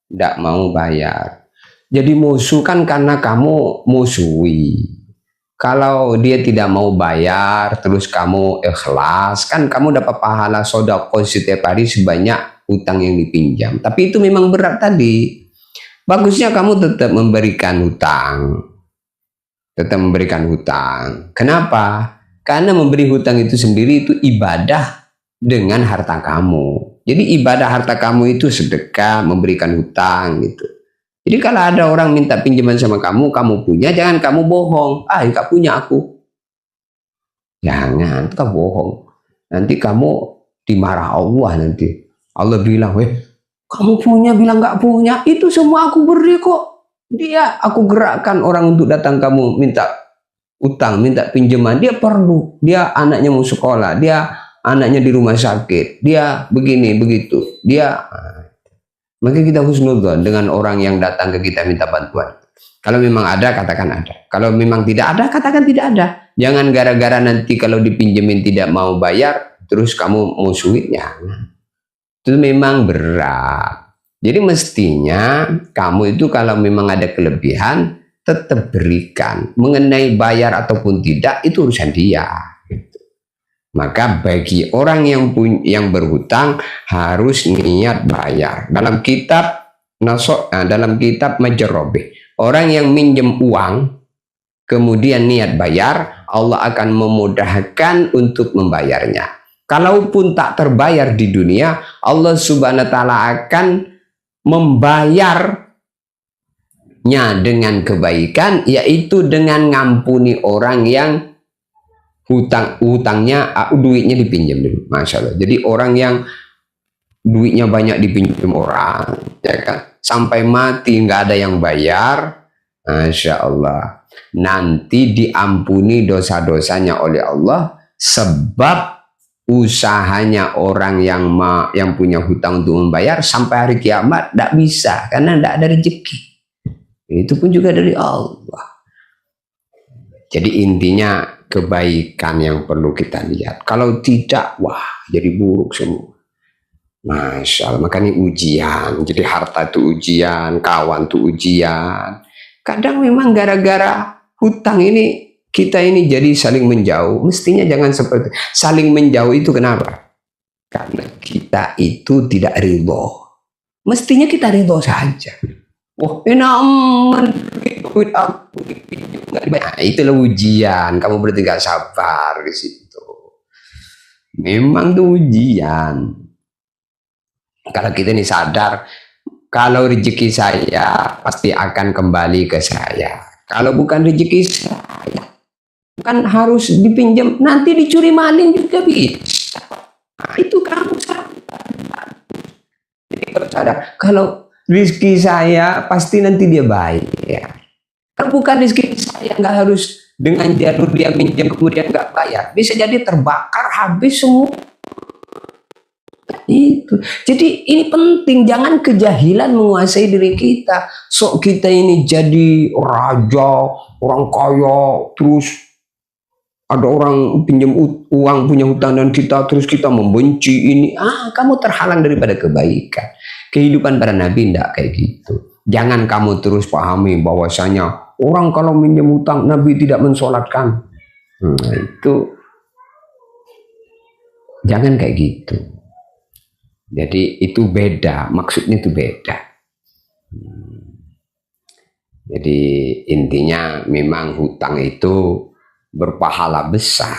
ndak mau bayar. Jadi musuh kan karena kamu musuhi. Kalau dia tidak mau bayar, terus kamu ikhlas, kan kamu dapat pahala sedekah setiap hari sebanyak utang yang dipinjam. Tapi itu memang berat tadi. Bagusnya kamu tetap memberikan hutang. Tetap memberikan hutang. Kenapa? Karena memberi hutang itu sendiri itu ibadah dengan harta kamu. Jadi ibadah harta kamu itu sedekah, memberikan hutang gitu. Jadi kalau ada orang minta pinjaman sama kamu, kamu punya, jangan kamu bohong. Ah, enggak punya aku. Jangan, kau bohong. Nanti kamu dimarah Allah nanti. Allah bilang, kamu punya, bilang enggak punya. Itu semua aku beri kok. Aku gerakkan orang untuk datang kamu minta utang, minta pinjaman. Dia perlu. Dia anaknya mau sekolah. Dia anaknya di rumah sakit. Dia begini, begitu. Maka kita husnudzon dengan orang yang datang ke kita minta bantuan. Kalau memang ada, katakan ada. Kalau memang tidak ada, katakan tidak ada. Jangan gara-gara nanti kalau dipinjemin tidak mau bayar, terus kamu musuhin. Jangan. Itu memang berat. Jadi mestinya kamu itu kalau memang ada kelebihan, tetap berikan. Mengenai bayar ataupun tidak, itu urusan dia. Maka bagi orang yang berhutang harus niat bayar. Dalam kitab Majrobe, orang yang minjem uang kemudian niat bayar, Allah akan memudahkan untuk membayarnya. Kalaupun tak terbayar di dunia, Allah Subhanahu wa taala akan membayarnya dengan kebaikan, yaitu dengan ngampuni orang yang duitnya dipinjam dulu. Masya Allah. Jadi orang yang duitnya banyak dipinjam orang, ya kan, sampai mati nggak ada yang bayar, Masya Allah, nanti diampuni dosa-dosanya oleh Allah sebab usahanya orang yang punya hutang untuk membayar sampai hari kiamat tidak bisa karena tidak ada rezeki. Itu pun juga dari Allah. Jadi intinya kebaikan yang perlu kita lihat. Kalau tidak, wah jadi buruk semua. Masya Allah, makanya ujian. Jadi harta itu ujian, kawan itu ujian. Kadang memang gara-gara hutang ini, kita ini jadi saling menjauh. Mestinya jangan seperti saling menjauh itu kenapa? Karena kita itu tidak ridho. Mestinya kita ridho saja. Wah, itulah ujian. Kamu berarti gak sabar di situ. Memang tuh ujian. Kalau kita ini sadar, kalau rezeki saya pasti akan kembali ke saya. Kalau bukan rezeki saya, kan harus dipinjam. Nanti dicuri maling juga bisa. Nah, itu kamu sadar. Jadi kalau sadar, kalau rezeki saya pasti nanti dia baik ya. Kalau bukan rezeki saya nggak harus dengan jalur dia minjem kemudian nggak bayar, bisa jadi terbakar habis semua. Itu. Jadi ini penting, jangan kejahilan menguasai diri kita. Sok kita ini jadi raja, orang kaya, terus ada orang pinjam uang punya hutang dan kita terus kita membenci ini. Kamu terhalang daripada kebaikan. Kehidupan para nabi tidak kayak gitu. Jangan kamu terus pahami bahwasanya orang kalau minjem hutang Nabi tidak mensolatkan. Itu jangan kayak gitu. Jadi itu beda, maksudnya itu beda. Jadi intinya memang hutang itu berpahala besar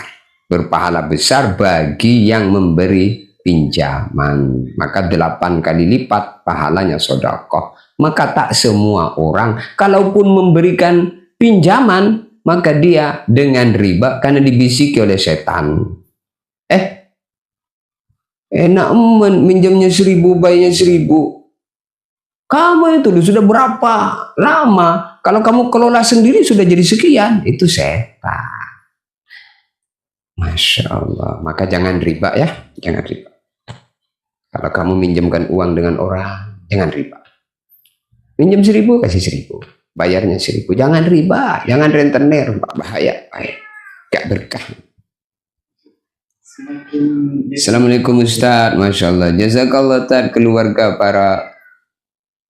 bagi yang memberi pinjaman, maka 8 kali lipat pahalanya sedekah. Maka tak semua orang kalaupun memberikan pinjaman maka dia dengan riba karena dibisiki oleh setan. Enak minjamnya 1.000, bayarnya 1.000. Kamu itu sudah berapa lama? Kalau kamu kelola sendiri sudah jadi sekian. Itu setan. Masya Allah. Maka jangan riba ya. Jangan riba. Kalau kamu minjamkan uang dengan orang, jangan riba. Minjam 1.000, kasih 1.000. Bayarnya 1.000. Jangan riba. Jangan rentenir. Bahaya. Gak berkah. Assalamualaikum Ustaz. Masya Allah. Jazakallah Tad, keluarga para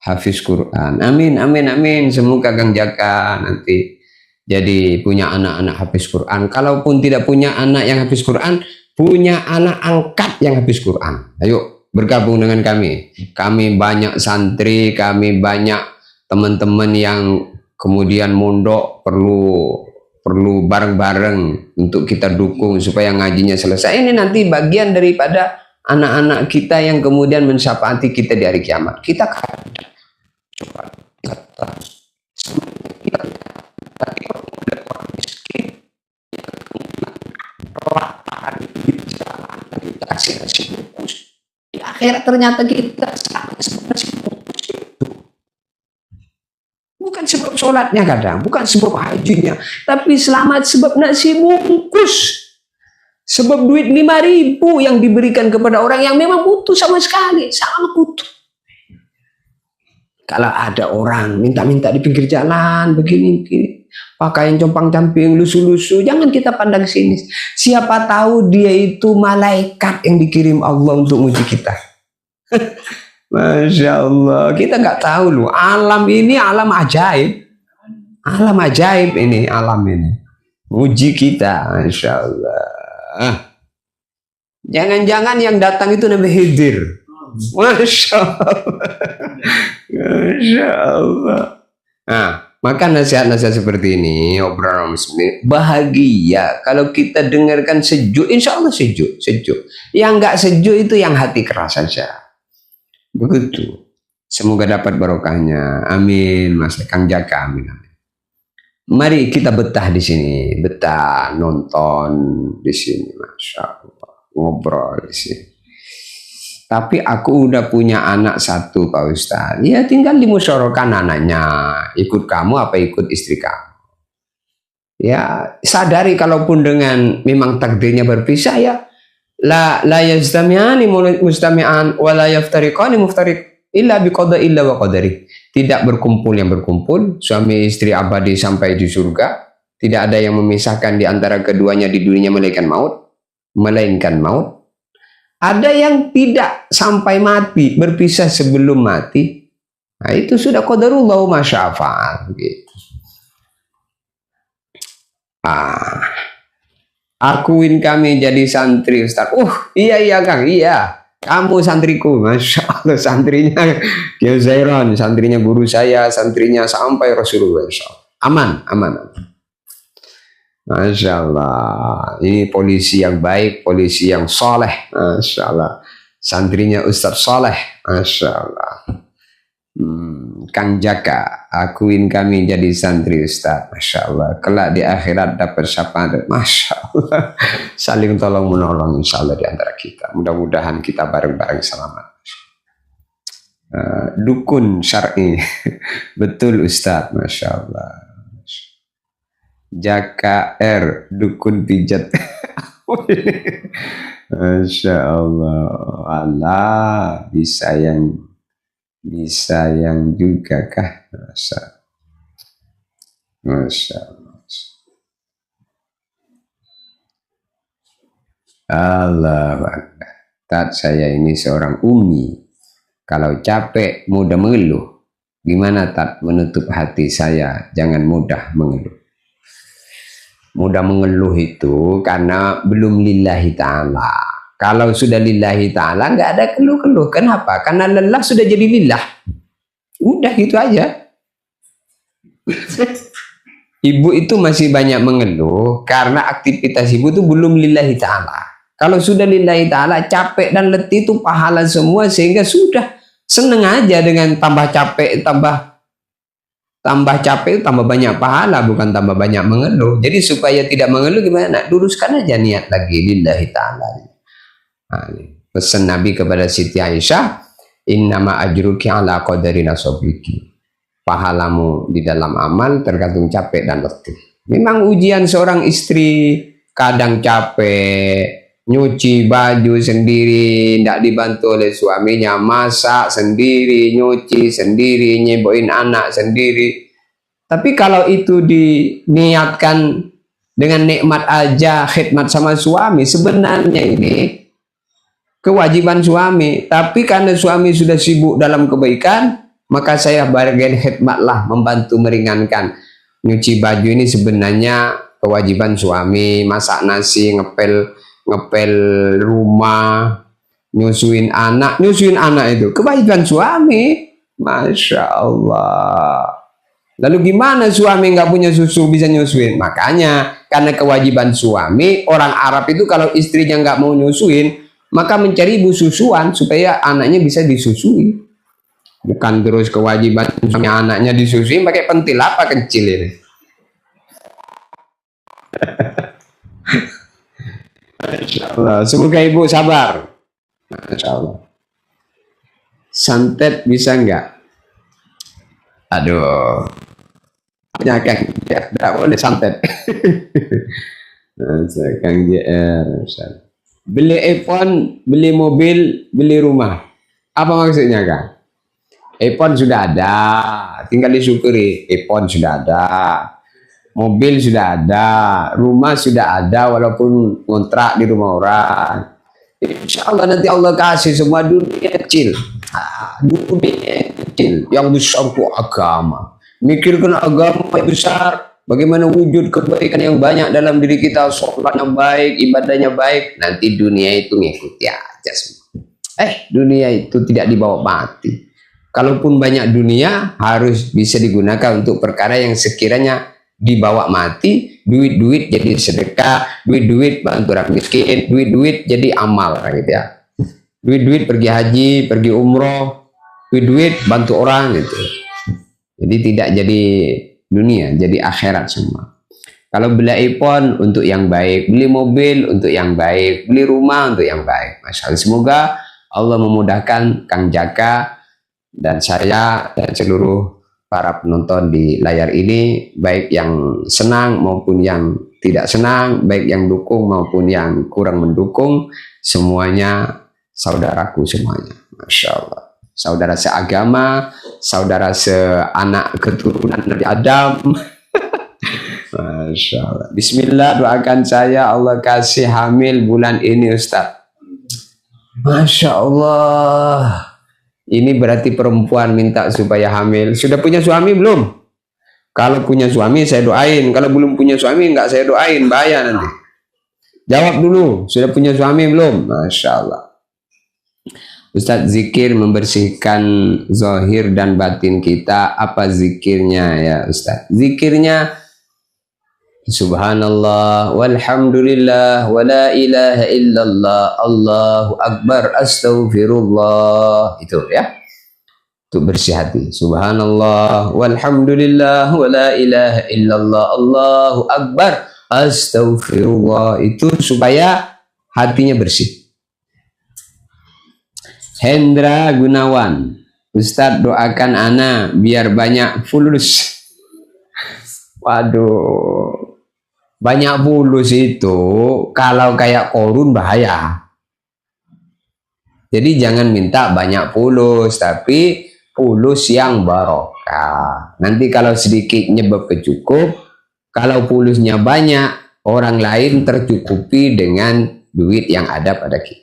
hafiz Quran. Amin, amin, amin. Semoga Kang Jaka nanti Jadi punya anak-anak hafiz Quran. Kalaupun tidak punya anak yang hafiz Quran, punya anak angkat yang hafiz Quran. Ayo bergabung dengan kami. Kami banyak santri, kami banyak teman-teman yang kemudian mondok, perlu bareng-bareng untuk kita dukung supaya ngajinya selesai. Ini nanti bagian daripada anak-anak kita yang kemudian mensyafaati kita di hari kiamat. Kita kadang coba kata tapi kalau udah orang miskin lapar di jalan kita kasih nasi bungkus di akhirat ternyata kita sama nasi bungkus itu bukan sebab sholatnya kadang, bukan sebab hajinya, tapi selamat sebab nasi bungkus, sebab duit 5.000 yang diberikan kepada orang yang memang butuh sama sekali, sangat butuh. Kalau ada orang minta-minta di pinggir jalan begini, pakaian compang-camping, lusuh-lusuh, jangan kita pandang sini. Siapa tahu dia itu malaikat yang dikirim Allah untuk uji kita. Masya Allah, kita nggak tahu loh. Alam ini alam ajaib, ini alam ini uji kita, Masya Allah. Jangan-jangan yang datang itu Nabi Khidir. Masya Allah. Masya Allah. Nah, maka nasihat-nasihat seperti ini, obrolan muslim, bahagia kalau kita dengarkan sejuk, insya Allah sejuk. Yang nggak sejuk itu yang hati keras saja. Begitu. Semoga dapat barokahnya. Amin, Mas Kang Jaka. Amin. Mari kita betah di sini, nonton di sini, Masya Allah, ngobrol di sini. Tapi aku udah punya anak satu, Pak Ustadz. Ya tinggal dimusyawarahkan anaknya. Ikut kamu apa ikut istri kamu. Ya sadari kalaupun dengan memang takdirnya berpisah ya. La yajtami'ani mustami'an wa la yaftariqani muftariq illa biqada illa wa qadari. Tidak berkumpul yang berkumpul. Suami istri abadi sampai di surga. Tidak ada yang memisahkan di antara keduanya di dunia melainkan maut. Ada yang tidak sampai mati, berpisah sebelum mati. Nah, itu sudah qadarullah ma syaa fa'al gitu. Akuin kami jadi santri Ustaz. Iya Kang, iya. Kamu santriku, Masya Allah, santrinya Kiai Zairan, santrinya guru saya, santrinya sampai Rasulullah. Aman. Masya Allah, ini polisi yang baik, polisi yang soleh, Masya Allah. Santrinya Ustadz Soleh, Masya Allah. Kang Jaka, akuin kami jadi santri Ustadz, Masya Allah. Kelak di akhirat dapat syafaat, Masya Allah. Saling tolong menolong, Insya Allah di antara kita. Mudah-mudahan kita bareng-bareng selamat. Dukun syar'i, betul Ustadz, Masya Allah. Jaka R, dukun pijat. Masya Allah. Allah bisa yang juga kah? Masya Allah. Allah Akbar. Tat, saya ini seorang umi. Kalau capek mudah mengeluh. Gimana Tat menutup hati saya jangan mudah mengeluh? Mudah mengeluh itu karena belum lillahi ta'ala. Kalau sudah lillahi ta'ala nggak ada keluh-keluh. Kenapa? Karena lelah sudah jadi lillah. Udah gitu aja. Ibu itu masih banyak mengeluh karena aktivitas ibu itu belum lillahi ta'ala. Kalau sudah lillahi ta'ala, capek dan letih itu pahala semua, sehingga sudah seneng aja dengan tambah capek, tambah capek, tambah banyak pahala, bukan tambah banyak mengeluh. Jadi supaya tidak mengeluh gimana? Luruskan aja niat lagi lillahi ta'ala. Nah, pesan Nabi kepada Siti Aisyah, innama ajruki ala qadari nasobiki. Pahalamu di dalam amal tergantung capek dan letih. Memang ujian seorang istri, kadang capek, nyuci baju sendiri, tidak dibantu oleh suaminya, masak sendiri, nyuci sendiri, nyeboin anak sendiri. Tapi kalau itu diniatkan dengan nikmat aja, khidmat sama suami, sebenarnya ini kewajiban suami. Tapi karena suami sudah sibuk dalam kebaikan, maka saya bagian khidmatlah, membantu meringankan. nyuci baju ini sebenarnya kewajiban suami, masak nasi, ngepel rumah, nyusuin anak itu kewajiban suami. Masya Allah. Lalu gimana suami nggak punya susu bisa nyusuin? Makanya karena kewajiban suami, orang Arab itu kalau istrinya nggak mau nyusuin, maka mencari ibu susuan supaya anaknya bisa disusui. Bukan terus kewajiban suami anaknya disusuin pakai pentil apa kecil ini. Masya Allah. Semoga ibu sabar. Masya Allah. Santet bisa nggak? Aduh. Ya Kang, ya, tidak boleh santet. Kang JR. Beli iPhone, beli mobil, beli rumah. Apa maksudnya Kang? iPhone sudah ada, tinggal disyukuri. iPhone sudah ada, mobil sudah ada, rumah sudah ada walaupun ngontrak di rumah orang. Insya Allah nanti Allah kasih semua. Dunia kecil, dunia kecil, yang besar itu agama. Mikirkan agama yang besar, bagaimana wujud kebaikan yang banyak dalam diri kita, sholatnya baik, ibadahnya baik. Nanti dunia itu ngikuti aja semua. Dunia itu tidak dibawa mati. Kalaupun banyak dunia, harus bisa digunakan untuk perkara yang sekiranya dibawa mati. Duit-duit jadi sedekah, duit-duit bantu orang miskin, duit-duit jadi amal gitu ya. Duit-duit pergi haji, pergi umroh, duit-duit bantu orang gitu. Jadi tidak jadi dunia, jadi akhirat semua. Kalau beli iPhone untuk yang baik, beli mobil untuk yang baik, beli rumah untuk yang baik. Masya Allah. Semoga Allah memudahkan Kang Jaka dan saya dan seluruh para penonton di layar ini, baik yang senang maupun yang tidak senang, baik yang dukung maupun yang kurang mendukung, semuanya saudaraku semuanya. Masya Allah. Saudara seagama, saudara seanak keturunan Nabi Adam. Masya Allah. Bismillah, doakan saya Allah kasih hamil bulan ini Ustaz. Masya Allah. Ini berarti perempuan minta supaya hamil. Sudah punya suami belum? Kalau punya suami saya doain. Kalau belum punya suami nggak saya doain, bahaya nanti. Jawab dulu, sudah punya suami belum? Masya Allah. Ustadz, zikir membersihkan zahir dan batin kita. Apa zikirnya ya Ustadz? Zikirnya Subhanallah walhamdulillah wa la ilaha illallah Allahu akbar astaghfirullah. Itu ya, untuk bersih hati. Subhanallah walhamdulillah wa la ilaha illallah Allahu akbar astaghfirullah. Itu supaya hatinya bersih. Hendra Gunawan, Ustadz doakan ana biar banyak fulus. Waduh, banyak fulus itu kalau kayak korun bahaya. Jadi jangan minta banyak fulus, tapi fulus yang barokah. Nanti kalau sedikit nyebab kecukup, kalau fulusnya banyak, orang lain tercukupi dengan duit yang ada pada kita.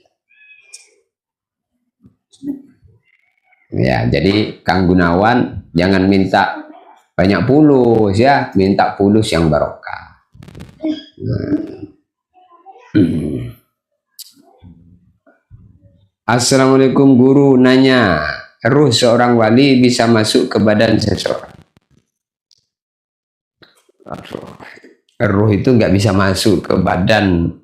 Ya, jadi Kang Gunawan jangan minta banyak fulus ya, minta fulus yang barokah. Assalamualaikum guru, nanya, ruh seorang wali bisa masuk ke badan seseorang? Ruh itu nggak bisa masuk ke badan.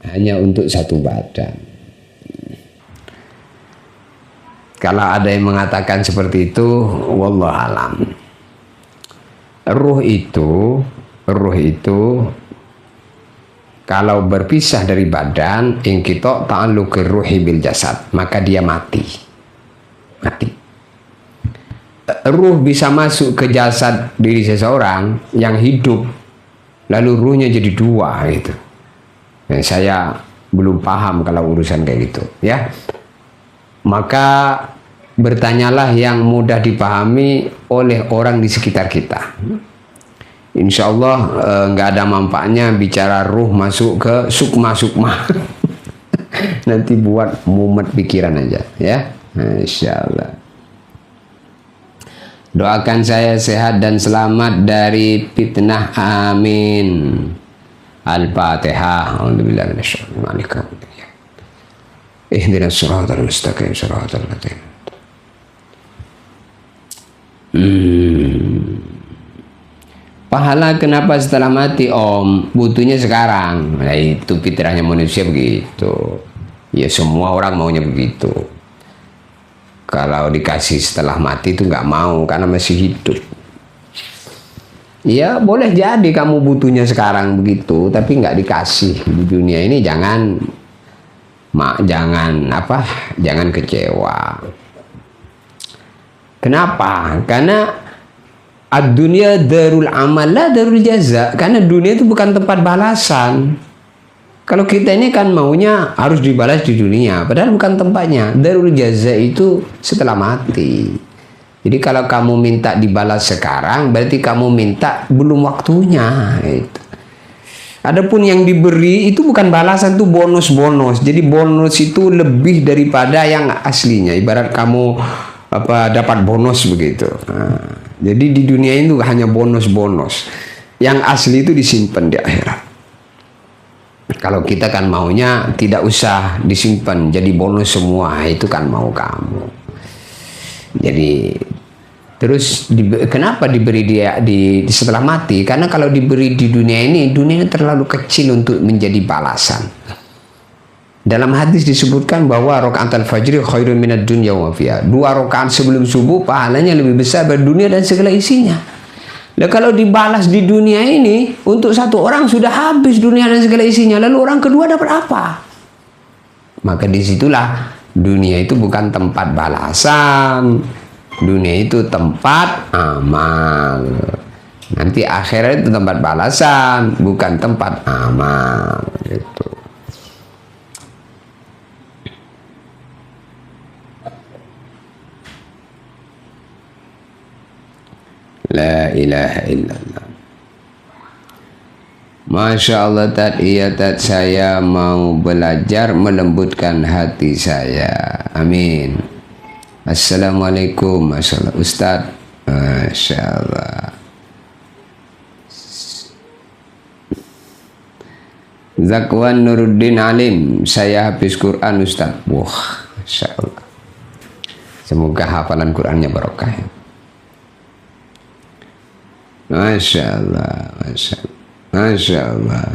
Hanya untuk satu badan. Kalau ada yang mengatakan seperti itu, wallahualam. Ruh itu kalau berpisah dari badan, in kita ta'alluqir ruhi bil jasad, maka dia mati. Ruh bisa masuk ke jasad diri seseorang yang hidup, lalu ruhnya jadi dua gitu. Saya belum paham kalau urusan kayak gitu ya. Maka bertanyalah yang mudah dipahami oleh orang di sekitar kita. Insya Allah nggak ada manfaatnya bicara ruh masuk ke sukma. Nanti buat mumet pikiran aja ya. Masya Allah. Doakan saya sehat dan selamat dari fitnah. Amin. Al-Fatihah. Alhamdulillah. Ihdinas siratal mustaqim, siratal ladzina. Pahala kenapa setelah mati Om? Butuhnya sekarang. Nah itu fitrahnya manusia begitu. Ya semua orang maunya begitu. Kalau dikasih setelah mati itu nggak mau karena masih hidup. Ya boleh jadi kamu butuhnya sekarang begitu, tapi nggak dikasih di dunia ini. Jangan kecewa. Kenapa? Karena ad-dunya darul amal la darul jaza. Karena dunia itu bukan tempat balasan. Kalau kita ini kan maunya harus dibalas di dunia, padahal bukan tempatnya. Darul jaza itu setelah mati. Jadi kalau kamu minta dibalas sekarang, berarti kamu minta belum waktunya. Itu. Adapun yang diberi itu bukan balasan, itu bonus-bonus. Jadi bonus itu lebih daripada yang aslinya. Ibarat kamu dapat bonus begitu. Nah, jadi di dunia itu hanya bonus-bonus. Yang asli itu disimpan di akhirat. Kalau kita kan maunya tidak usah disimpan, jadi bonus semua, itu kan mau kamu. Jadi terus kenapa diberi dia setelah mati? Karena kalau diberi di dunia ini terlalu kecil untuk menjadi balasan. Dalam hadis disebutkan bahwa rakaat al-fajr khairun minad dunya wa fiha. 2 rakaat sebelum subuh pahalanya lebih besar dari dunia dan segala isinya. Nah, kalau dibalas di dunia ini untuk 1 orang sudah habis dunia dan segala isinya, lalu orang kedua dapat apa? Maka disitulah dunia itu bukan tempat balasan, dunia itu tempat amal. Nanti akhirat itu tempat balasan, bukan tempat amal. Gitu. La ilaha illallah. Masya Allah Tat, iya Tat, saya mau belajar melembutkan hati saya. Amin. Assalamualaikum. Masya Allah Ustaz. Masya Allah. Zakwan Nuruddin Alim, saya habis Quran Ustaz. Wah, Masya Allah. Semoga hafalan Qurannya barokah ya. Masya Allah, Masya Allah, Masya Allah.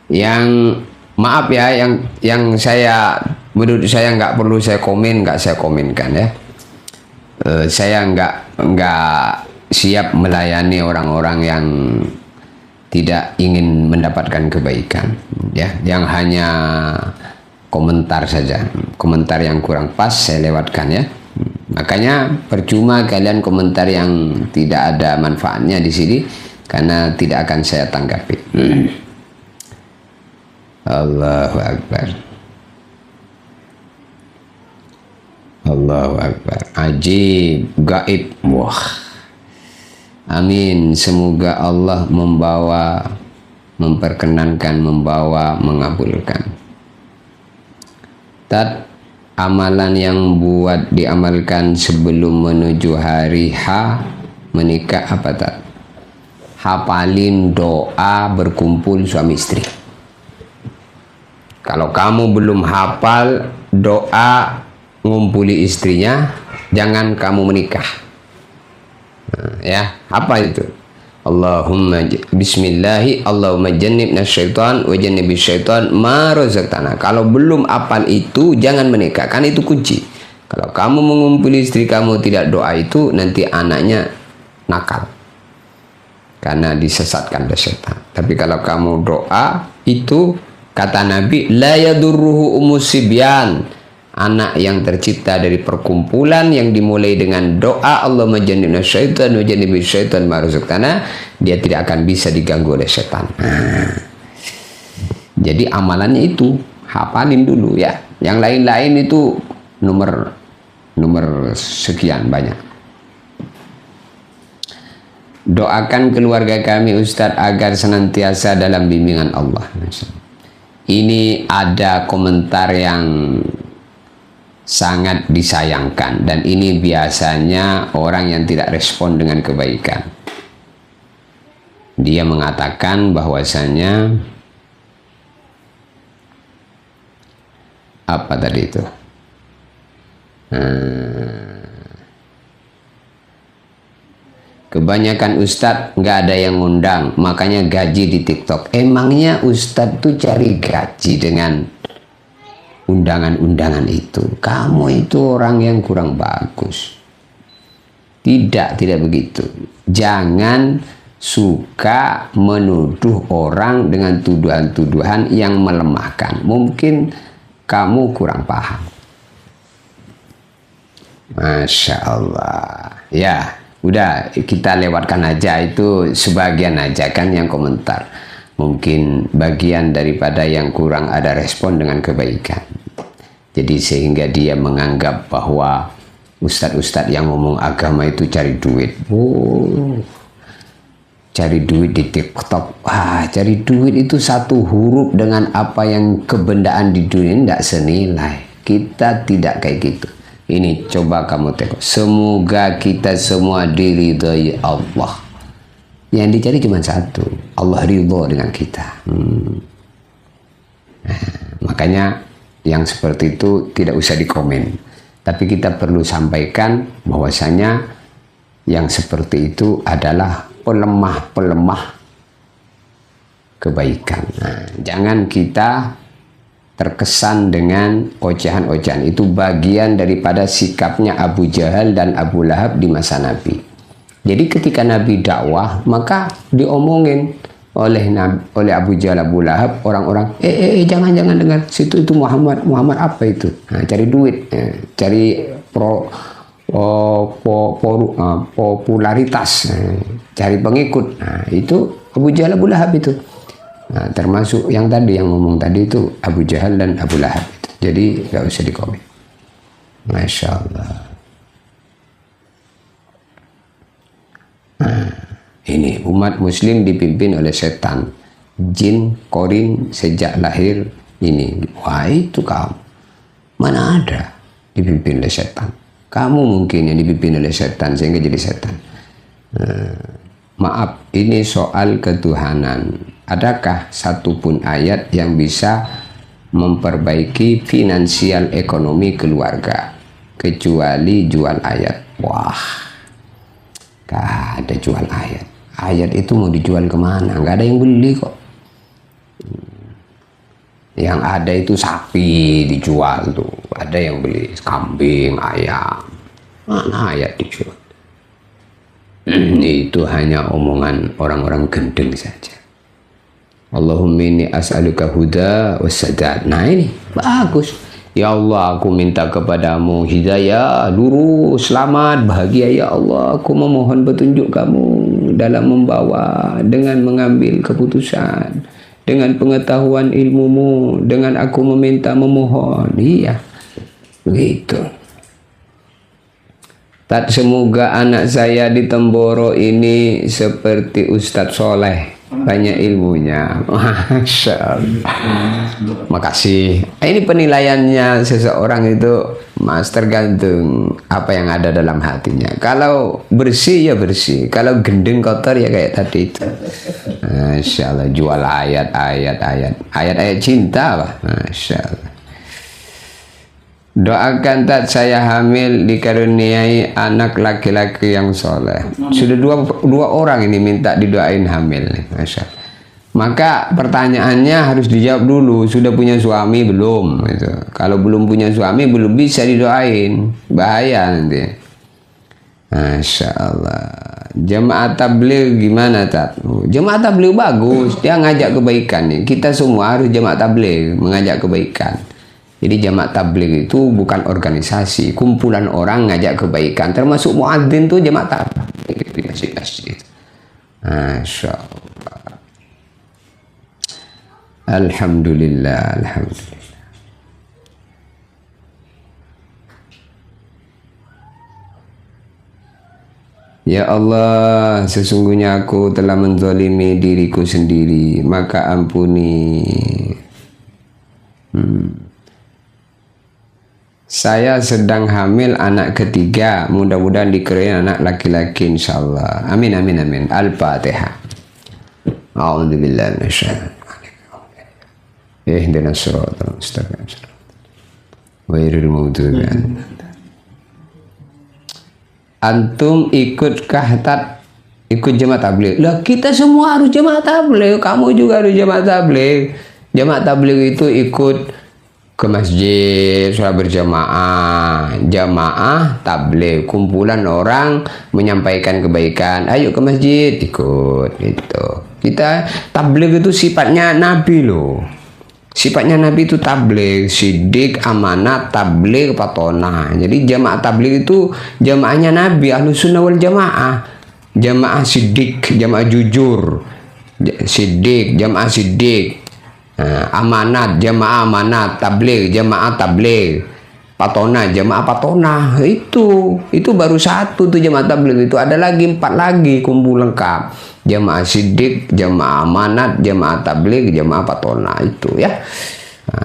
Yang maaf ya, yang saya menurut saya nggak perlu saya komenkan ya. Saya nggak siap melayani orang-orang yang tidak ingin mendapatkan kebaikan, ya. Yang hanya komentar saja, komentar yang kurang pas saya lewatkan ya. Makanya percuma kalian komentar yang tidak ada manfaatnya di sini, karena tidak akan saya tanggapi. Allahu Akbar. Allahu Akbar. Ajib, gaib. Wah. Amin. Semoga Allah memperkenankan, mengabulkan. Tat, amalan yang buat diamalkan sebelum menuju hari H menikah apa tak? Hafalin doa berkumpul suami istri. Kalau kamu belum hafal doa ngumpuli istrinya, jangan kamu menikah. Nah, ya, apa itu? Allahumma bismillahi Allahumma jannibna syaitan wa jannibis syaitan ma razaqtana. Kalau belum apal itu jangan menikah, kan itu kunci. Kalau kamu mengumpuli istri kamu tidak doa itu, nanti anaknya nakal karena disesatkan oleh setan. Tapi kalau kamu doa itu, kata Nabi, la yadurruhu umusibyan, anak yang tercipta dari perkumpulan yang dimulai dengan doa Allahumma jannibna syaitan wa jannibis syaitan ma razaqtana, dia tidak akan bisa diganggu oleh setan. Jadi amalannya itu hafalin dulu ya. Yang lain-lain itu nomor sekian banyak. Doakan keluarga kami Ustadz agar senantiasa dalam bimbingan Allah. Ini ada komentar yang sangat disayangkan, dan ini biasanya orang yang tidak respon dengan kebaikan. Dia mengatakan bahwasanya apa tadi itu? Kebanyakan ustadz nggak ada yang ngundang, makanya gaji di TikTok. Emangnya ustadz tuh cari gaji dengan undangan-undangan itu? Kamu itu orang yang kurang bagus. Tidak begitu. Jangan suka menuduh orang dengan tuduhan-tuduhan yang melemahkan. Mungkin kamu kurang paham. Masya Allah. Ya, udah kita lewatkan aja, itu sebagian aja kan yang komentar. Mungkin bagian daripada yang kurang ada respon dengan kebaikan. Jadi sehingga dia menganggap bahwa ustadz-ustadz yang ngomong agama itu cari duit. Cari duit di TikTok. Cari duit itu satu huruf dengan apa yang kebendaan di dunia tidak senilai. Kita tidak kayak gitu. Ini coba kamu tengok. Semoga kita semua diridhai Allah. Yang dicari cuma satu, Allah ridho dengan kita. Makanya yang seperti itu tidak usah dikomen. Tapi kita perlu sampaikan bahwasanya yang seperti itu adalah pelemah-pelemah kebaikan. Jangan kita terkesan dengan ocehan-ocehan. Itu bagian daripada sikapnya Abu Jahal dan Abu Lahab di masa Nabi. Jadi ketika Nabi dakwah, maka diomongin oleh Abu Jahal, Abu Lahab, orang-orang, jangan dengar situ, itu Muhammad apa itu? Cari duit, cari popularitas, cari pengikut. Itu Abu Jahal, Abu Lahab itu. Termasuk yang tadi yang ngomong tadi itu Abu Jahal dan Abu Lahab itu. Jadi gak usah dikomen. Masya Allah. Ini umat muslim dipimpin oleh setan, jin, korin sejak lahir ini. Wah, itu kamu. Mana ada dipimpin oleh setan? Kamu mungkin yang dipimpin oleh setan sehingga jadi setan. Maaf, ini soal ketuhanan. Adakah satupun ayat yang bisa memperbaiki finansial ekonomi keluarga kecuali jual ayat? Wah, gak ada jual ayat. Ayat itu mau dijual kemana? Gak ada yang beli kok. Yang ada itu sapi dijual tuh. Ada yang beli kambing, ayam. Mana ayat dijual? Itu hanya omongan orang-orang gendeng saja. Allahumma inni as'aluka huda wassadad. Nah ini bagus. Ya Allah, aku minta kepadamu hidayah, lurus, selamat, bahagia. Ya Allah, aku memohon petunjuk kamu dalam membawa, dengan mengambil keputusan, dengan pengetahuan ilmumu, dengan aku meminta memohon. Iya, begitu. Tak, semoga anak saya di Temboro ini seperti Ustadz Soleh, banyak ilmunya. Masya Allah. Makasih. Ini penilaiannya seseorang itu, Mas, tergantung apa yang ada dalam hatinya. Kalau bersih ya bersih, kalau gendeng kotor ya kayak tadi itu. Masya Allah, jual ayat cinta, Pak. Masya Allah. Doakan tak saya hamil dikaruniai anak laki-laki yang soleh. Sudah dua orang ini minta didoain hamil nih, Masya Allah. Maka pertanyaannya harus dijawab dulu, sudah punya suami belum? Gitu. Kalau belum punya suami belum bisa didoain, bahaya nanti. Masya Allah. Jemaah tabligh gimana, Tat? Jemaah tabligh bagus, dia ngajak kebaikan nih. Kita semua harus jemaah tabligh, mengajak kebaikan. Jadi jamaah tabligh itu bukan organisasi, kumpulan orang ngajak kebaikan. Termasuk muadzin tuh jamaah tabligh di masjid-masjid. Masya Allah. Alhamdulillah, alhamdulillah. Ya Allah, sesungguhnya aku telah menzalimi diriku sendiri, maka ampuni. Saya sedang hamil anak ketiga. Mudah-mudahan dikirain anak laki-laki insyaallah. Amin amin amin. Al-Fatihah. A'udzubillahi minasyaitonir ihdinas siratal mustaqim. Ghairil maghdubi alaihim. Antum ikutkah ikut jemaah tabligh? Lah kita semua harus jemaah tabligh. Kamu juga harus jemaah tabligh. Jemaah tabligh itu ikut ke masjid, sholat berjamaah, jamaah tabligh, kumpulan orang menyampaikan kebaikan. Ayo ke masjid, ikut gitu. Kita tabligh itu sifatnya Nabi loh. Sifatnya Nabi itu tabligh, sidik, amanat, tabligh, patona. Jadi jamaah tabligh itu jamaahnya Nabi, Ahlus Sunnah wal Jamaah. Jamaah sidik, jamaah jujur. Sidik, jamaah sidik. Amanat, jamaah amanat, tabligh, jamaah tabligh, patona, jamaah patona. Itu baru satu tuh jamaah tabligh. Itu ada lagi 4 lagi kumpul lengkap. Jamaah sidik, jamaah amanat, jamaah tabligh, jamaah patona. Itu ya.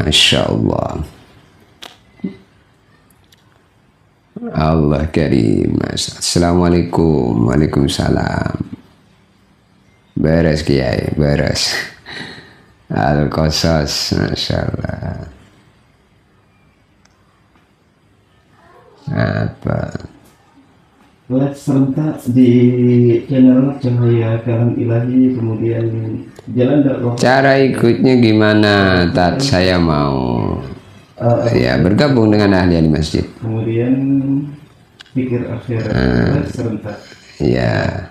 Masya Allah. Allah karim. Assalamualaikum. Waalaikumsalam. Beres Kiai, beres. Al-Qasas, Masya Allah. Apa? Live serentak di channel Cahaya Kalam Ilahi, kemudian Jalan Dakwah. Cara ikutnya gimana? Tat, saya mau ya bergabung dengan ahli masjid. Kemudian Pikir Akhirat live serentak. Ya.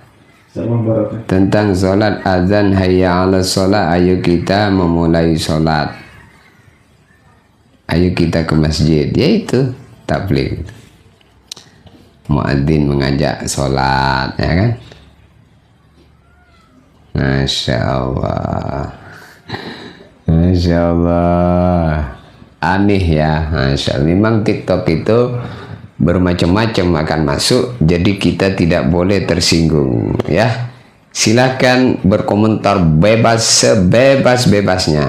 Salam barakah. Tentang sholat azan hayya ala sholat, ayo kita memulai sholat, ayo kita ke masjid, yaitu tabligh. Muadzin mengajak sholat, ya kan? Masya Allah, Masya Allah, aneh ya, Masya Allah. Memang TikTok itu bermacam-macam akan masuk, jadi kita tidak boleh tersinggung ya. Silakan berkomentar bebas sebebas-bebasnya,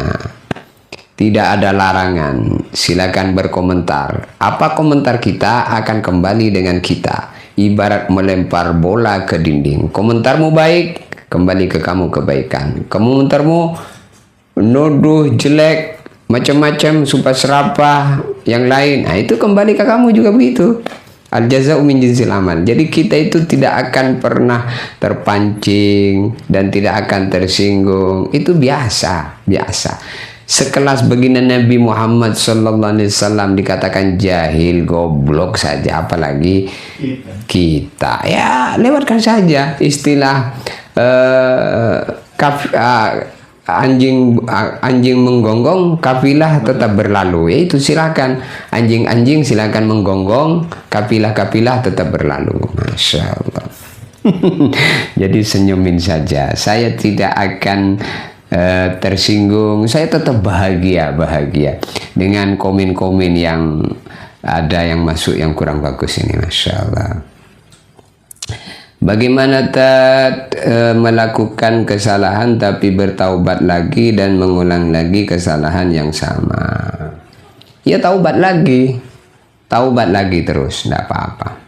tidak ada larangan. Silakan berkomentar, apa komentar kita akan kembali dengan kita, ibarat melempar bola ke dinding. Komentarmu baik, kembali ke kamu kebaikan. Komentarmu nuduh jelek, macam-macam, sumpah serapah yang lain, nah itu kembali ke kamu juga begitu. Al jaza'u min jinsil amal. Jadi kita itu tidak akan pernah terpancing dan tidak akan tersinggung. Itu biasa. Sekelas baginda Nabi Muhammad SAW dikatakan jahil, goblok saja, apalagi kita. Ya lewatkan saja istilah anjing menggonggong, kafilah tetap berlalu. Yaitu silakan anjing silakan menggonggong, kafilah tetap berlalu. Masya Allah. Jadi senyumin saja. Saya tidak akan tersinggung. Saya tetap bahagia dengan komen-komen yang ada yang masuk yang kurang bagus ini. Masya Allah. Bagaimana melakukan kesalahan tapi bertaubat lagi dan mengulang lagi kesalahan yang sama? Ya taubat lagi terus, tidak apa-apa.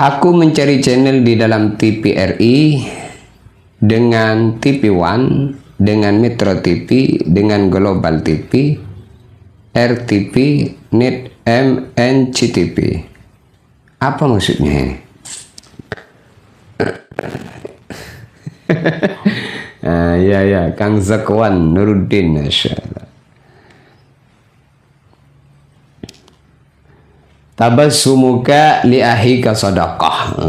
Aku mencari channel di dalam TVRI, dengan TV One, dengan Metro TV, dengan Global TV, RTV, Net, MNCTV. Apa maksudnya ini? Ya, Kang Zakwan Nuruddin, Masya Allah. Tabassumuka li ahika sadaqah.